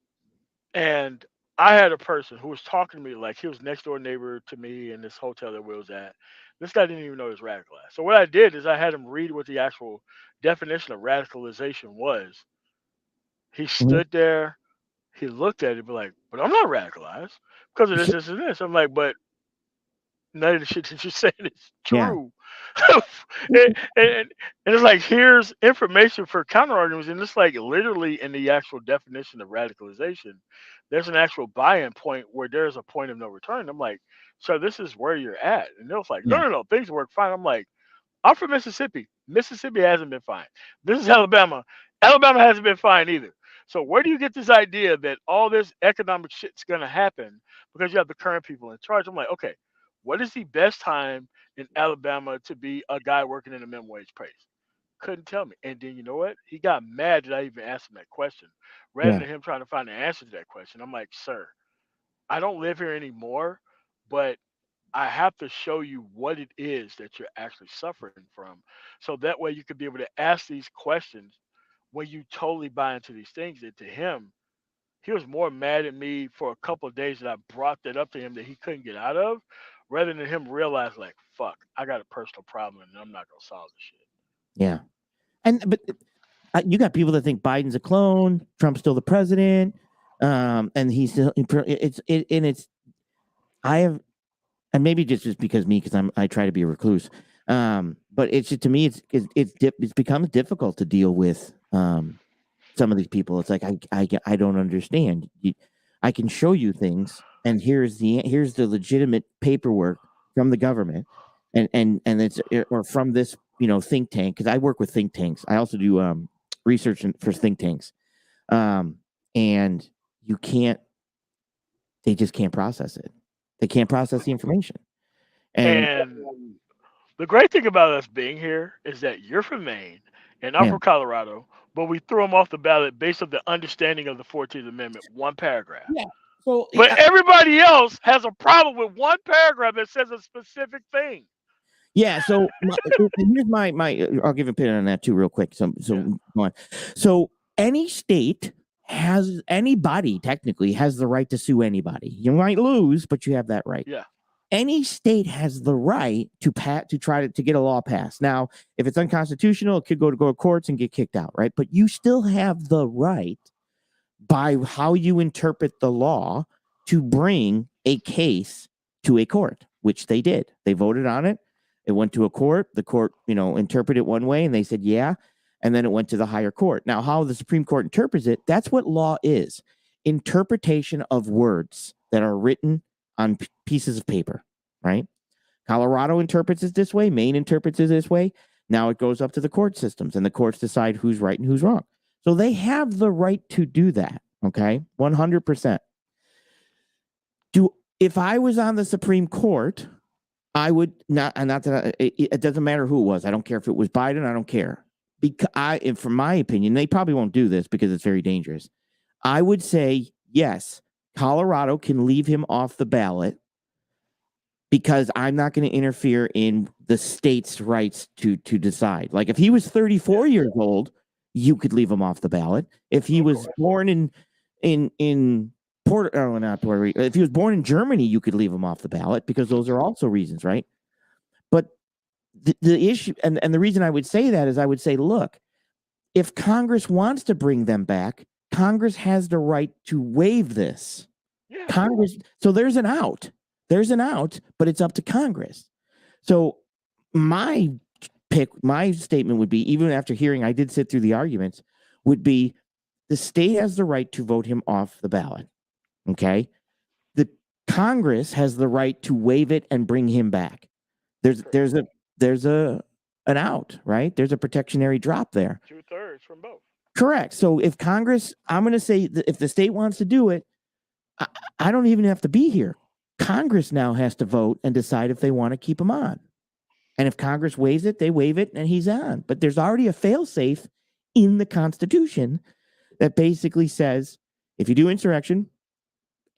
and I had a person who was talking to me like he was next door neighbor to me in this hotel that we was at. This guy didn't even know he was radicalized. So what I did is I had him read what the actual definition of radicalization was. He Mhm. stood there, he looked at it, be like, "But I'm not radicalized because of this, this, and this." I'm like, "But none of the shit that you're saying is Yeah. true." And it's like here's information for counter arguments, and it's like literally in the actual definition of radicalization, there's an actual buy-in point where there's a point of no return. I'm like, so this is where you're at, and they're like, no, Yeah. no, no, things work fine. I'm like, I'm from Mississippi. Mississippi hasn't been fine. This is Alabama. Alabama hasn't been fine either. So where do you get this idea that all this economic shit's gonna happen because you have the current people in charge? I'm like, okay, what is the best time in Alabama to be a guy working in a minimum wage place? Couldn't tell me. And then you know what? He got mad that I even asked him that question. Rather Yeah. than him trying to find an answer to that question, I'm like, sir, I don't live here anymore, but I have to show you what it is that you're actually suffering from. So that way you could be able to ask these questions when you totally buy into these things. And to him, he was more mad at me for a couple of days that I brought that up to him that he couldn't get out of, rather than him realize like, fuck, I got a personal problem and I'm not gonna solve this shit. Yeah. And but you got people that think Biden's a clone, Trump's still the president, and he's still and it's I have, and maybe just because me, because I try to be a recluse, but it's just, to me it's becomes difficult to deal with some of these people. It's like I don't understand. I can show you things, and here's the legitimate paperwork from the government, and it's or from this think tank, because I work with think tanks. I also do research for think tanks, um, and you can't. They just can't process it. They can't process the information, and And the great thing about us being here is that you're from Maine and I'm yeah, from Colorado, but we threw them off the ballot based on the understanding of the 14th Amendment, one paragraph. yeah. So But everybody else has a problem with one paragraph that says a specific thing. yeah, so here's my. I'll give a opinion on that too, real quick. Yeah, So any state has anybody technically has the right to sue anybody. You might lose, but you have that right. yeah, Any state has the right to try to get a law passed. Now, if it's unconstitutional, it could go to courts and get kicked out, right? But you still have the right, by how you interpret the law, to bring a case to a court, which they did. They voted on it. It went to a court. The court, interpreted it one way, and they said, yeah. And then it went to the higher court. Now, how the Supreme Court interprets it, that's what law is: interpretation of words that are written on pieces of paper, right? Colorado interprets it this way. Maine interprets it this way. Now it goes up to the court systems, and the courts decide who's right and who's wrong. So they have the right to do that. Okay, 100%. If I was on the Supreme Court, I would not, and not that it doesn't matter who it was. I don't care if it was Biden. I don't care, because from my opinion, they probably won't do this because it's very dangerous. I would say yes, Colorado can leave him off the ballot, because I'm not going to interfere in the state's rights to decide. Like, if he was 34 yeah, years old, you could leave him off the ballot. If he of was course. born in not Puerto Rico, if he was born in Germany, you could leave him off the ballot, because those are also reasons, right? But the issue, and the reason I would say that is, I would say, look, if Congress wants to bring them back, Congress has the right to waive this. Yeah, Congress, so there's an out. There's an out, but it's up to Congress. So my my statement would be, even after hearing, I did sit through the arguments, would be, the state has the right to vote him off the ballot. Okay. The Congress has the right to waive it and bring him back. There's correct. there's a there's a an out, right? There's a protectionary drop there. 2/3 from both. Correct. So if Congress, I'm going to say that if the state wants to do it, I, I don't even have to be here. Congress now has to vote and decide if they want to keep him on. And if Congress waives it, they waive it, and he's on. But there's already a fail-safe in the Constitution that basically says, if you do insurrection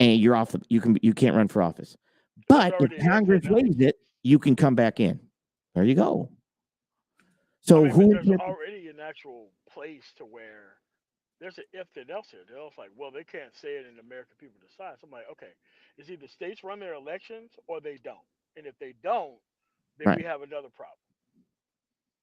and you're off, you can't run for office. That's But if already in effect Congress now. waives it, you can come back in. There you go. I So mean, but who? there's already an actual place to where there's an if then else here. They're also like, well, they can't say it, and the American people decide. So I'm like, okay, it's either states run their elections or they don't, and if they don't, then we Right. have another problem.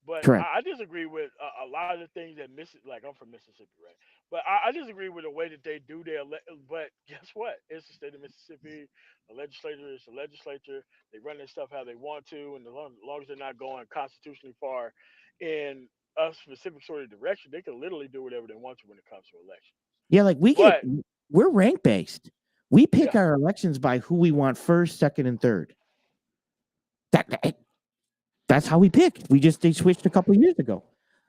But Correct. I disagree with a lot of the things that like I'm from Mississippi, right? But I disagree with the way that they do their. But guess what? It's the state of Mississippi. The legislature is the legislature. They run their stuff how they want to, and as long as they're not going constitutionally far in a specific sort of direction, they can literally do whatever they want to when it comes to elections. Yeah, like But we're rank based. We pick yeah, our elections by who we want first, second, and third. That's how we pick. They switched a couple years ago.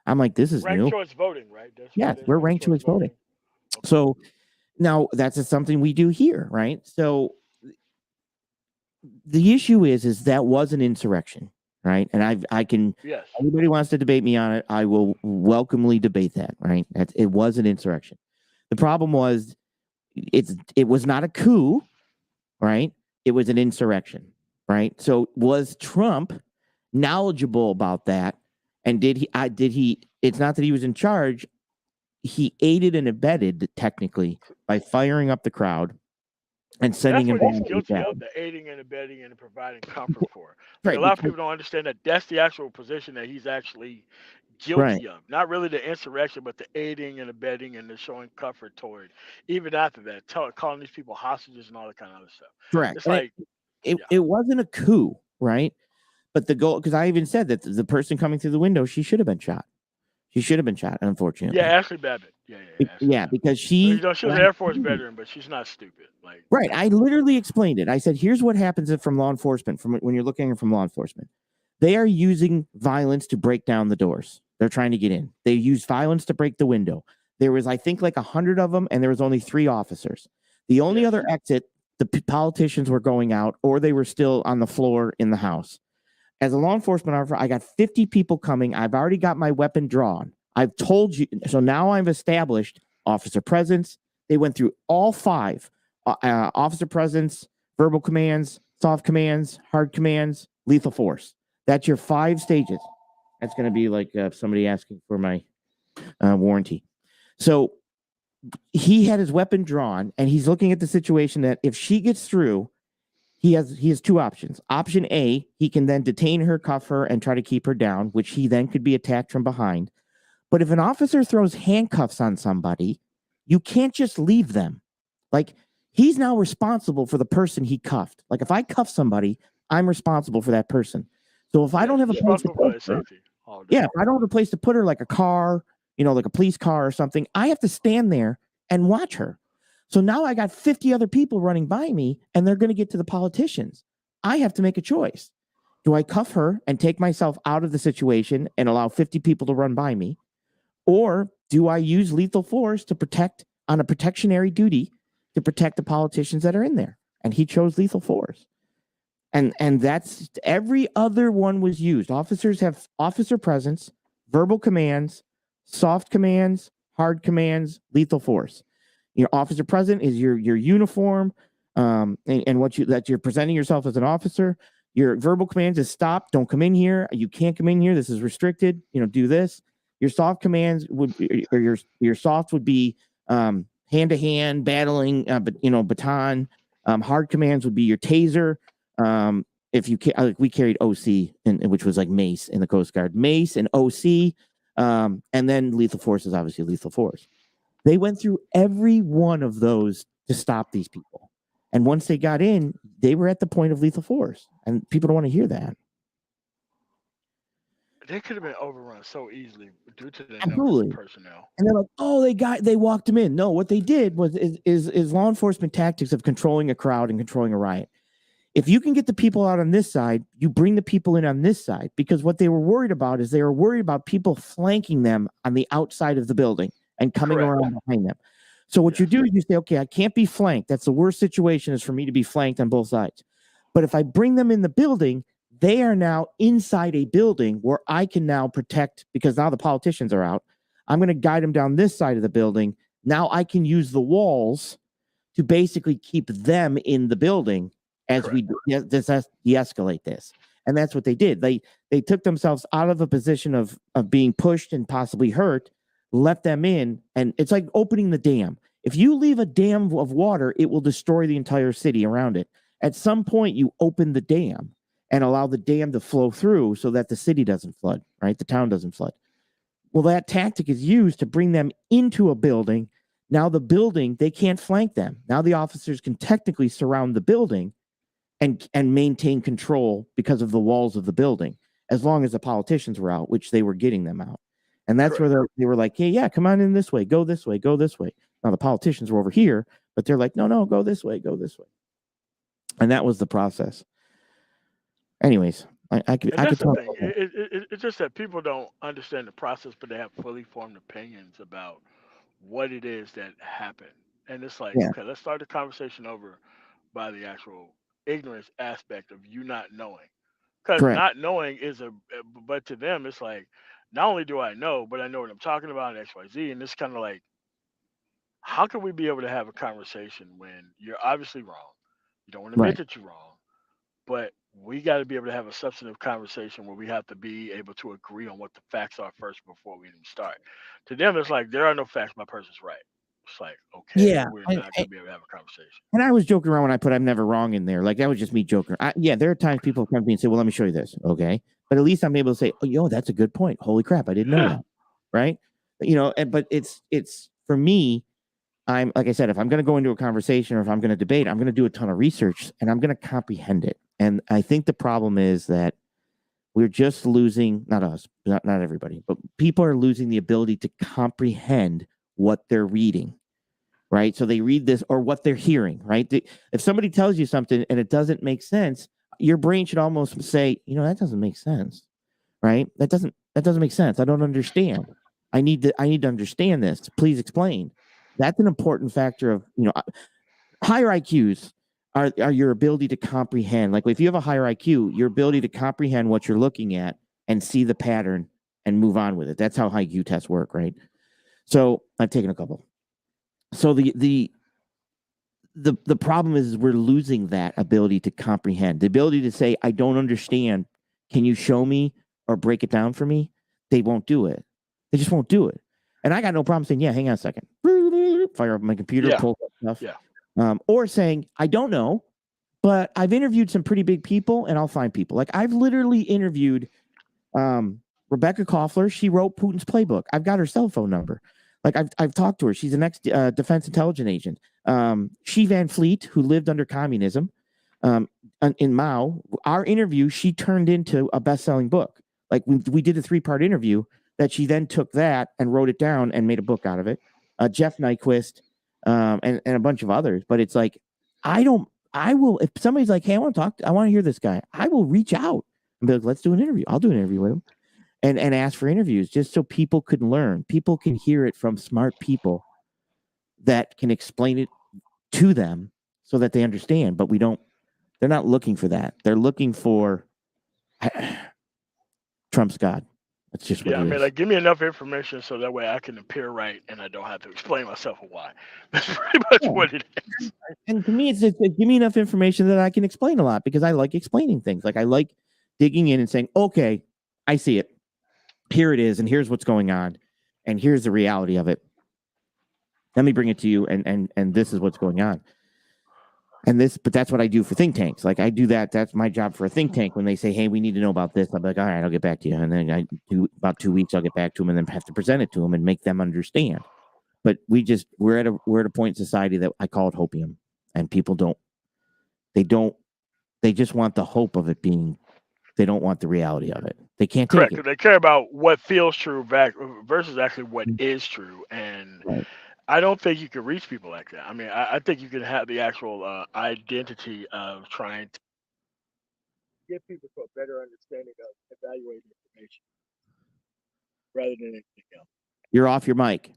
I'm like, this is ranked new. choice voting, right? That's what Yes, it is. we're Ranked ranked choice choice voting. voting. Okay. So now that's just something we do here, right? So the issue is that was an insurrection, right? And I can Yes. anybody wants to debate me on it, I will welcomely debate that, right? It was an insurrection. The problem was it was not a coup, right? It was an insurrection, right? So was Trump knowledgeable about that? And did he it's not that he was in charge, he aided and abetted technically by firing up the crowd and sending That's him what he's down to his guilty death. of, the aiding and abetting and providing comfort for. Like a Right, lot of because people don't understand that that's the actual position that he's actually right, guilty of. Not really the insurrection, but the aiding and abetting and the showing comfort toward. Even after that, calling these people hostages and all that kind of other stuff. correct. It's And like, yeah, it wasn't a coup, right? But the goal, because I even said that the person coming through the window, she should have been shot. She should have been shot, yeah, unfortunately. Ashley Babbitt. Yeah, Ashley Yeah, Babbitt. because You know, she was an Air Force veteran, but she's not stupid. Like, right. I literally explained it. I said, here's what happens from law enforcement, from when you're looking from law enforcement. They are using violence to break down the doors. They're trying to get in. They use violence to break the window. There was, I think, like 100 of them, and there was only 3 officers. The only yes, other exit, the politicians were going out, or they were still on the floor in the house. As a law enforcement officer, I got 50 people coming. I've already got my weapon drawn. I've told you. So now I've established officer presence. They went through all 5 officer presence, verbal commands, soft commands, hard commands, lethal force. That's your 5 stages. That's going to be like somebody asking for my warranty. So he had his weapon drawn, and he's looking at the situation that if she gets through, he has 2 options. Option A, he can then detain her, cuff her, and try to keep her down, which he then could be attacked from behind. But if an officer throws handcuffs on somebody, you can't just leave them. Like, he's now responsible for the person he cuffed. Like, if I cuff somebody, I'm responsible for that person. So if I yes. don't have a place to Responsible for put their her, safety all yeah, day. if I don't have a place to put her, like a car, like a police car or something, I have to stand there and watch her. So now I got 50 other people running by me, and they're going to get to the politicians. I have to make a choice. Do I cuff her and take myself out of the situation and allow 50 people to run by me? Or do I use lethal force to protect on a protectionary duty to protect the politicians that are in there? And he chose lethal force. And that's every other one was used. Officers have officer presence, verbal commands, soft commands, hard commands, lethal force. Your officer present is your uniform, and what that you're presenting yourself as an officer. Your verbal commands is stop, don't come in here, you can't come in here, this is restricted, do this. Your soft commands would be, or your soft would be hand to hand battling, but baton. Hard commands would be your taser. If you like, we carried OC, which was like mace in the Coast Guard, mace and OC, and then lethal force is obviously lethal force. They went through every one of those to stop these people. And once they got in, they were at the point of lethal force. And people don't want to hear that. They could have been overrun so easily due to the numbers of Absolutely. personnel. And they're like, oh, they walked them in. No, what they did was is law enforcement tactics of controlling a crowd and controlling a riot. If you can get the people out on this side, you bring the people in on this side, because what they were worried about is they were worried about people flanking them on the outside of the building and coming Correct. around behind them. So what you Yes. do is you say, okay, I can't be flanked. That's the worst situation, is for me to be flanked on both sides. But if I bring them in the building, they are now inside a building where I can now protect, because now the politicians are out. I'm going to guide them down this side of the building. Now I can use the walls to basically keep them in the building as Correct. we de-escalate this. And that's what they did. They took themselves out of a position of being pushed and possibly hurt, let them in, and it's like opening the dam. If you leave a dam of water, it will destroy the entire city around it. At some point, you open the dam and allow the dam to flow through so that the city doesn't flood, right? The town doesn't flood. Well, that tactic is used to bring them into a building. Now, the building, they can't flank them. Now, the officers can technically surround the building and maintain control because of the walls of the building, as long as the politicians were out, which they were getting them out. And that's Correct. where they were like, hey, yeah, come on in this way, go this way, go this way. Now, the politicians were over here, but they're like, no, no, go this way, go this way. And that was the process. Anyways, I could And I that's could the talk thing. about that. It's just that people don't understand the process, but they have fully formed opinions about what it is that happened. And it's like, Yeah, okay, let's start the conversation over by the actual ignorance aspect of you not knowing. Because correct. not knowing is but to them, it's like, not only do I know, but I know what I'm talking about in XYZ. And it's kind of like, how can we be able to have a conversation when you're obviously wrong? You don't want to admit Right. that you're wrong, but we got to be able to have a substantive conversation where we have to be able to agree on what the facts are first before we even start. To them, it's like there are no facts. My person's right. It's like okay, Yeah. we're not going to be able to have a conversation. And I was joking around when I put I'm never wrong in there. Like that was just me joking. Yeah, there are times people come to me and say, well, let me show you this. Okay. But at least I'm able to say, oh, yo, that's a good point. Holy crap. I didn't know that. Right. But it's for me, I'm like I said, if I'm going to go into a conversation or if I'm going to debate, I'm going to do a ton of research and I'm going to comprehend it. And I think the problem is that we're just losing, not us, not everybody, but people are losing the ability to comprehend what they're reading, right? So they read this or what they're hearing, right? If somebody tells you something and it doesn't make sense, your brain should almost say, that doesn't make sense, right? That doesn't make sense. I don't understand. I need to understand this. Please explain. That's an important factor of, higher IQs are your ability to comprehend. Like if you have a higher IQ, your ability to comprehend what you're looking at and see the pattern and move on with it. That's how high IQ tests work, right? So I've taken a couple. So the problem is we're losing that ability to comprehend, the ability to say, I don't understand. Can you show me or break it down for me? They won't do it. They just won't do it. And I got no problem saying, yeah, hang on a second. Fire up my computer, Yeah, pull that stuff. yeah, Or saying, I don't know, but I've interviewed some pretty big people and I'll find people. Like I've literally interviewed Rebecca Koffler. She wrote Putin's playbook. I've got her cell phone number. Like I've talked to her. She's an ex defense intelligence agent. She Van Fleet, who lived under communism um, in Mao. Our interview, she turned into a best-selling book. Like we did a 3-part interview that she then took that and wrote it down and made a book out of it. Jeff Nyquist and a bunch of others. But it's like I will, if somebody's like, hey, I want to hear this guy, I will reach out and be like, let's do an interview. I'll do an interview with him and ask for interviews just so people can learn. People can hear it from smart people that can explain it to them so that they understand. But they're not looking for that. They're looking for Trump's God. That's just what yeah. I it mean, is. like, give me enough information so that way I can appear right and I don't have to explain myself or why. That's pretty much Yeah. what it is. And to me, it's give me enough information that I can explain a lot because I like explaining things. Like I like digging in and saying, okay, I see it. Here it is, and here's what's going on, and here's the reality of it. Let me bring it to you, and this is what's going on. But that's what I do for think tanks. Like I do that. That's my job for a think tank. When they say, hey, we need to know about this, I'm like, all right, I'll get back to you. And then I do about 2 weeks, I'll get back to them and then have to present it to them and make them understand. But we're at a point in society that I call it hopium. And people they just want the hope of it being, they don't want the reality of it. They can't take Correct. it. 'Cause they care about what feels true back versus actually what is true. And Right. I don't think you can reach people like that. I mean, I think you can have the actual identity of trying to get people to a better understanding of evaluating information rather than anything else. You're off your mic.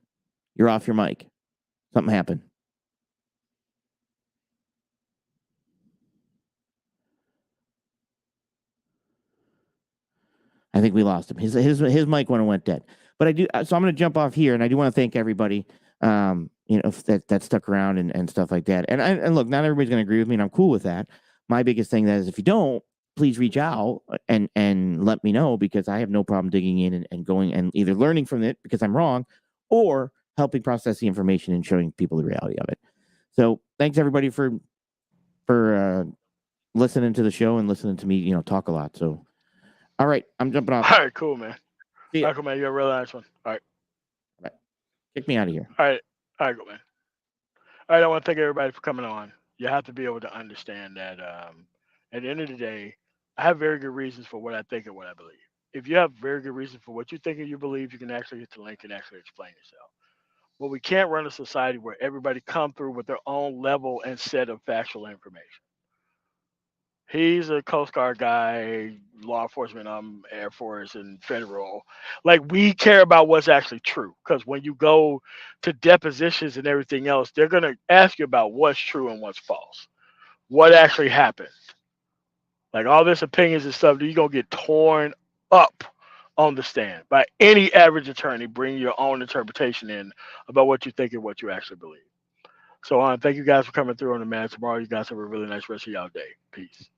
You're off your mic. Something happened. I think we lost him. His mic went dead. But I do. So I'm going to jump off here, and I do want to thank everybody. That stuck around and stuff like that. And look, not everybody's going to agree with me, and I'm cool with that. My biggest thing that is if you don't, please reach out and let me know, because I have no problem digging in and going and either learning from it because I'm wrong, or helping process the information and showing people the reality of it. So thanks everybody for listening to the show and listening to me, talk a lot. So all right, I'm jumping off. All right, cool, man. See All ya. right, cool, man. You're a real nice one. All right. Bye. Kick me out of here. All right, cool, man. All right, I want to thank everybody for coming on. You have to be able to understand that at the end of the day, I have very good reasons for what I think and what I believe. If you have very good reasons for what you think and you believe, you can actually hit the link and actually explain yourself. But we can't run a society where everybody come through with their own level and set of factual information. He's a Coast Guard guy, law enforcement, Air Force and federal. Like we care about what's actually true, because when you go to depositions and everything else, they're gonna ask you about what's true and what's false, what actually happened. Like all this opinions and stuff, you're gonna get torn up on the stand by any average attorney bringing your own interpretation in about what you think and what you actually believe. So, thank you guys for coming through on the man. Tomorrow, you guys have a really nice rest of y'all day. Peace.